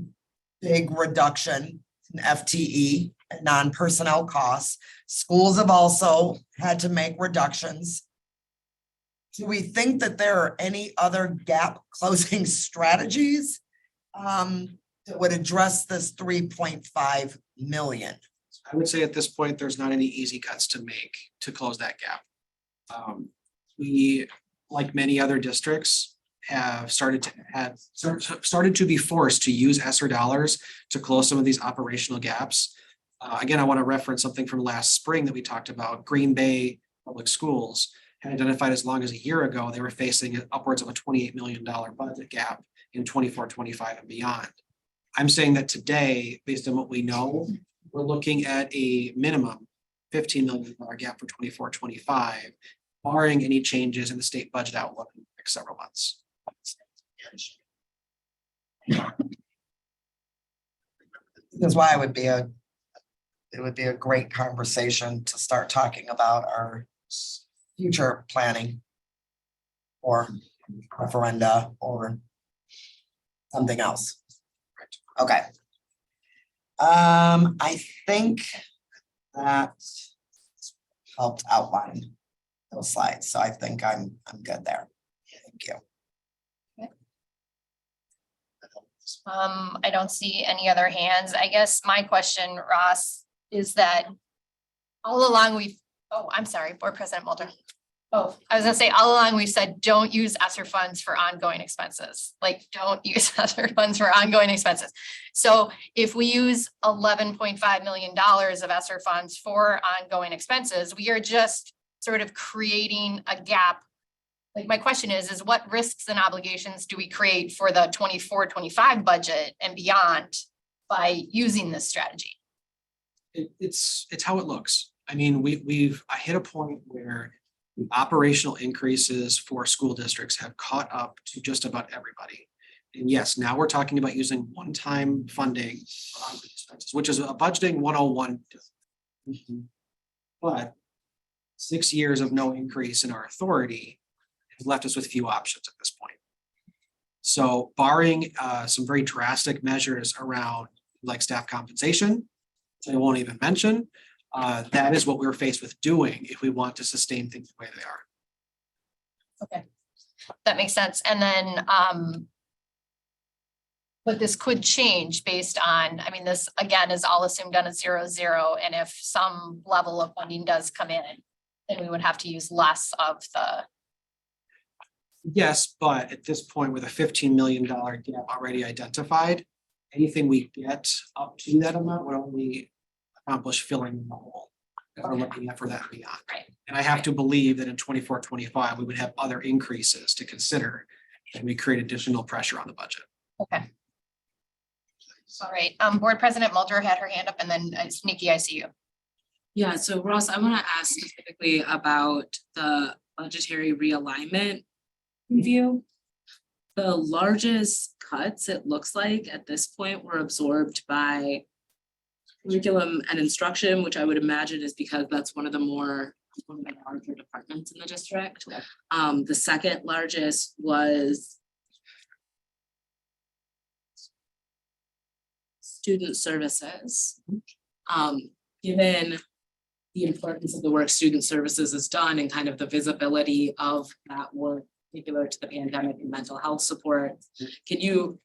big reduction in FTE and non-personnel costs, schools have also had to make reductions. Do we think that there are any other gap closing strategies that would address this 3.5 million? I would say at this point, there's not any easy cuts to make to close that gap. We, like many other districts, have started to be forced to use ESSER dollars to close some of these operational gaps. Again, I want to reference something from last spring that we talked about. Green Bay Public Schools had identified as long as a year ago, they were facing upwards of a $28 million budget gap in 24, 25 and beyond. I'm saying that today, based on what we know, we're looking at a minimum $15 million gap for 24, 25, barring any changes in the state budget outlook in the next several months. That's why it would be a great conversation to start talking about our future planning or referenda or something else. Okay. I think that helped outline those slides. So I think I'm good there. Thank you. I don't see any other hands. I guess my question, Ross, is that all along I'm sorry, Board President Mulder. Oh, I was gonna say all along we've said, don't use ESSER funds for ongoing expenses. Like, don't use ESSER funds for ongoing expenses. So if we use $11.5 million of ESSER funds for ongoing expenses, we are just sort of creating a gap. Like, my question is what risks and obligations do we create for the 24-25 budget and beyond by using this strategy? It's how it looks. I mean, we've hit a point where the operational increases for school districts have caught up to just about everybody. And yes, now we're talking about using one-time funding for ongoing expenses, which is a budgeting 101. But 6 years of no increase in our authority has left us with few options at this point. So barring some very drastic measures around like staff compensation, which I won't even mention, that is what we're faced with doing if we want to sustain things the way they are. Okay. That makes sense. And then, but this could change based on, I mean, this again is all assumed on a 0-0. And if some level of funding does come in, then we would have to use less of the, Yes, but at this point with a $15 million gap already identified, anything we get up to that amount would only accomplish filling the hole that we're looking at for that beyond. Right. And I have to believe that in 24-25 we would have other increases to consider and we create additional pressure on the budget. okay. All right, Board President Mulder had her hand up and then Nikki, I see you. Yeah, so Ross, I want to ask specifically about the budgetary realignment review. The largest cuts, it looks like at this point, were absorbed by curriculum and instruction, which I would imagine is because that's one of the larger departments in the district. The second largest was student services. Given the importance of the work student services has done and kind of the visibility of that work, particular to the pandemic and mental health support, can you,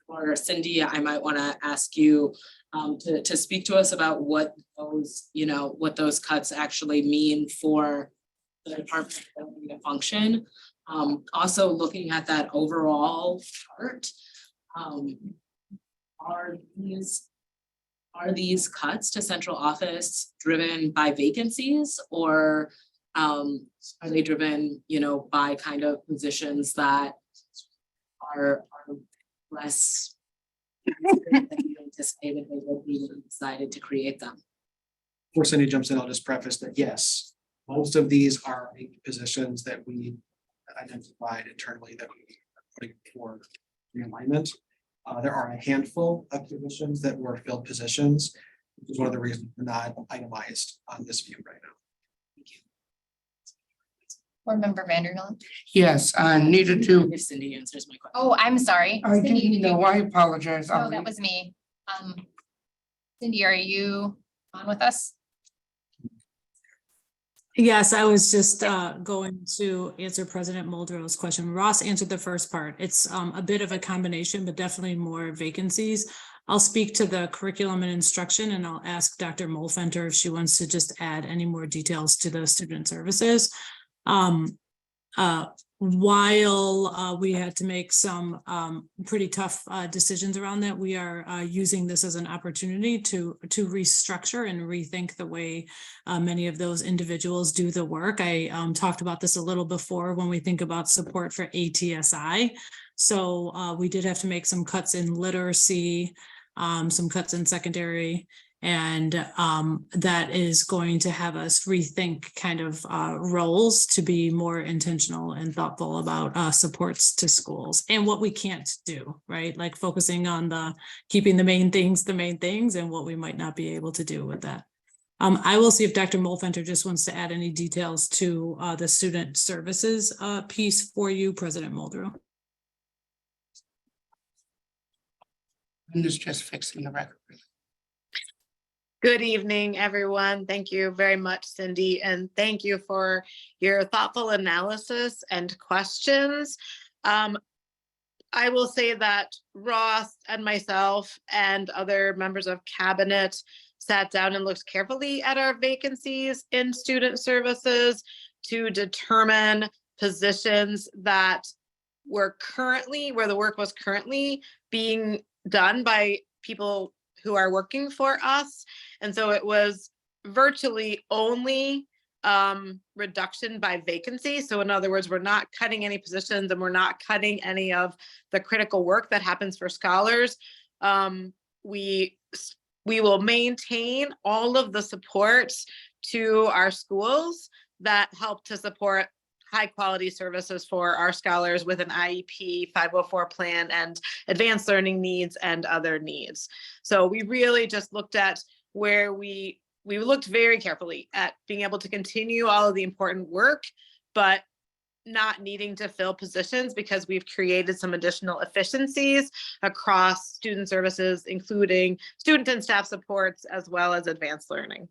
or Cindy, I might want to ask you to speak to us about what those, what those cuts actually mean for the department's ability to function. Also looking at that overall chart, are these cuts to central office driven by vacancies, or are they driven, by kind of positions that are less than you anticipated they would be when you decided to create them? Before Cindy jumps in, I'll just preface that yes, most of these are positions that we identified internally that we are putting for realignment. There are a handful of positions that were filled positions, which is one of the reasons we're not itemized on this view right now. Board Member Vanderbilt. Yes, I needed to, If Cindy answers my question. Oh, I'm sorry. I Cindy, didn't know, I apologize. No, that was me. Cindy, are you on with us? Yes, I was just going to answer President Muldrow's question. Ross answered the first part. It's a bit of a combination, but definitely more vacancies. I'll speak to the curriculum and instruction, and I'll ask Dr. Molfenter if she wants to just add any more details to the student services. While we had to make some pretty tough decisions around that, we are using this as an opportunity to restructure and rethink the way many of those individuals do the work. I talked about this a little before when we think about support for ATSI. So we did have to make some cuts in literacy, some cuts in secondary, and that is going to have us rethink kind of roles to be more intentional and thoughtful about supports to schools and what we can't do, right? Like focusing on keeping the main things and what we might not be able to do with that. I will see if Dr. Molfenter just wants to add any details to the student services piece for you, President Muldrow. I'm just fixing the record. Good evening, everyone. Thank you very much, Cindy, and thank you for your thoughtful analysis and questions. I will say that Ross and myself and other members of cabinet sat down and looked carefully at our vacancies in student services to determine positions that were currently, where the work was currently being done by people who are working for us. And so it was virtually only reduction by vacancy. So in other words, we're not cutting any positions and we're not cutting any of the critical work that happens for scholars. We will maintain all of the supports to our schools that help to support high quality services for our scholars with an IEP, 504 plan, and advanced learning needs and other needs. So we really just looked at where we looked very carefully at being able to continue all of the important work, but not needing to fill positions because we've created some additional efficiencies across student services, including student and staff supports, as well as advanced learning.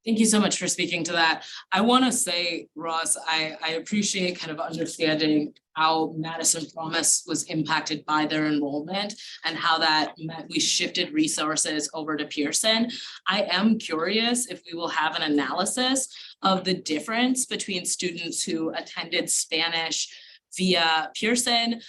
Thank you so much for speaking to that. I want to say, Ross, I appreciate kind of understanding how Madison Promise was impacted by their enrollment and how that meant we shifted resources over to Pearson. I am curious if we will have an analysis of the difference between students who attended Spanish via Pearson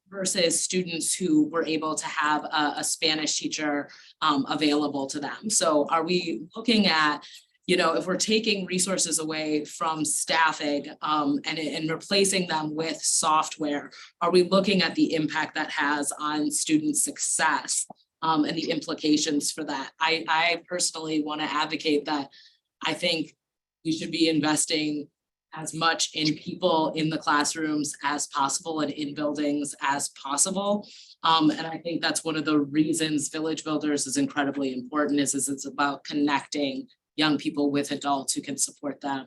versus students who were able to have a Spanish teacher available to them. So are we looking at, if we're taking resources away from staffing and replacing them with software, are we looking at the impact that has on student success and the implications for that? I personally want to advocate that. I think we should be investing as much in people in the classrooms as possible and in buildings as possible. And I think that's one of the reasons Village Builders is incredibly important is it's about connecting young people with adults who can support them,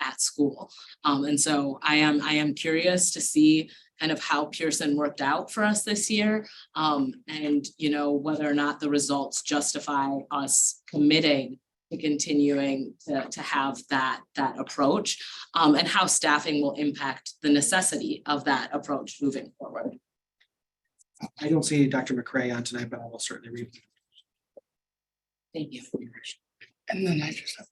at school. And so I am curious to see kind of how Pearson worked out for us this year. And, whether or not the results justify us committing to continuing to have that approach and how staffing will impact the necessity of that approach moving forward. I don't see Dr. McCray on tonight, but I will certainly read. Thank you. And then I just have.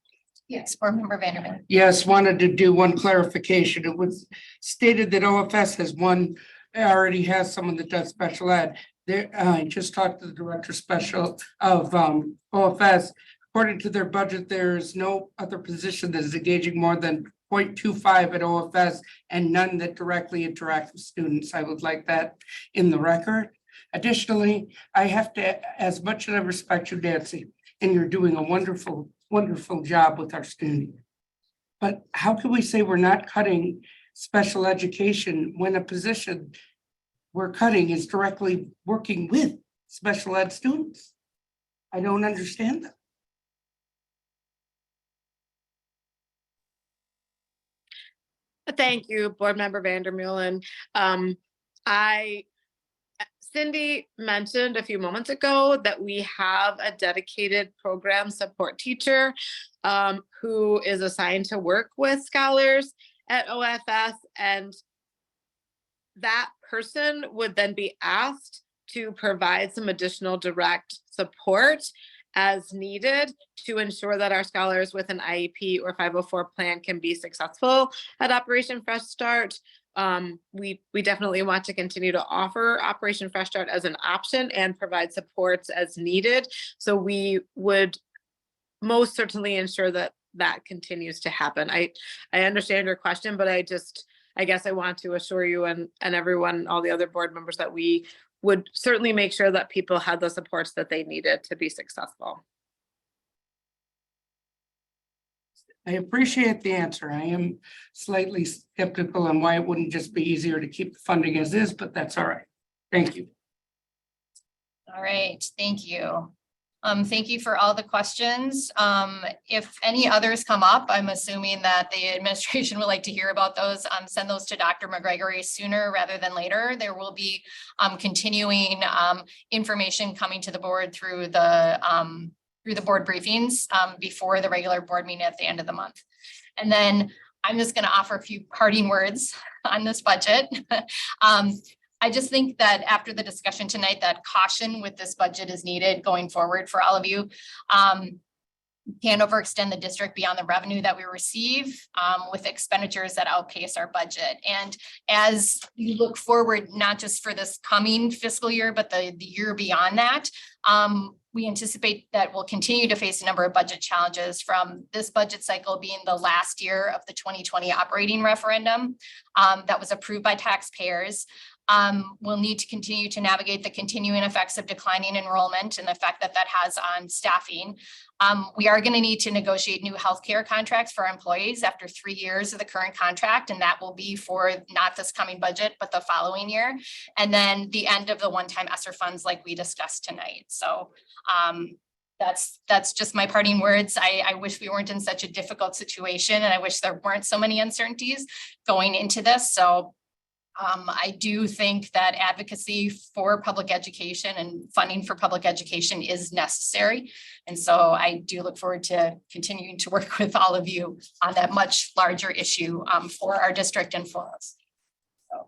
Yes, Board Member Vanderman. Yes, wanted to do one clarification. It was stated that OFS has already has someone that does special ed. There, I just talked to the director special of OFS. According to their budget, there is no other position that is engaging more than 0.25 at OFS and none that directly interact with students. I would like that in the record. Additionally, I have to, as much as I respect you, Nancy, and you're doing a wonderful, wonderful job with our students. But how can we say we're not cutting special education when a position we're cutting is directly working with special ed students? I don't understand that. Thank you, Board Member Vandermeulen. Cindy mentioned a few moments ago that we have a dedicated program support teacher who is assigned to work with scholars at OFS, and that person would then be asked to provide some additional direct support as needed to ensure that our scholars with an IEP or 504 plan can be successful at Operation Fresh Start. We definitely want to continue to offer Operation Fresh Start as an option and provide supports as needed. So we would most certainly ensure that that continues to happen. I understand your question, but I guess I want to assure you and everyone, all the other board members, that we would certainly make sure that people had the supports that they needed to be successful. I appreciate the answer. I am slightly skeptical on why it wouldn't just be easier to keep the funding as is, but that's all right. Thank you. All right, thank you. Thank you for all the questions. If any others come up, I'm assuming that the administration would like to hear about those. Send those to Dr. McGregory sooner rather than later. There will be continuing information coming to the board through the board briefings before the regular board meeting at the end of the month. And then I'm just going to offer a few parting words on this budget. I just think that after the discussion tonight, that caution with this budget is needed going forward for all of you. Can't overextend the district beyond the revenue that we receive with expenditures that outpace our budget. And as you look forward, not just for this coming fiscal year, but the year beyond that, we anticipate that we'll continue to face a number of budget challenges, from this budget cycle being the last year of the 2020 operating referendum that was approved by taxpayers. We'll need to continue to navigate the continuing effects of declining enrollment and the effect that that has on staffing. We are going to need to negotiate new healthcare contracts for our employees after 3 years of the current contract, and that will be for not this coming budget, but the following year. And then the end of the one-time ESSER funds like we discussed tonight. So that's just my parting words. I wish we weren't in such a difficult situation, and I wish there weren't so many uncertainties going into this. So I do think that advocacy for public education and funding for public education is necessary. And so I do look forward to continuing to work with all of you on that much larger issue for our district and for us. So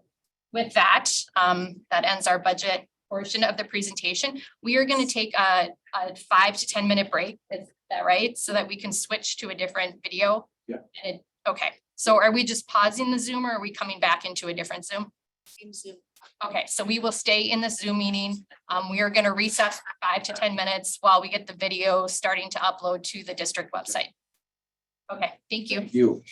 with that, that ends our budget portion of the presentation. We are going to take a 5 to 10 minute break. Is that right? So that we can switch to a different video? Yeah. Okay, so are we just pausing the Zoom or are we coming back into a different Zoom? Okay, so we will stay in the Zoom meeting. We are going to recess for 5 to 10 minutes while we get the video starting to upload to the district website. Okay, thank you. You.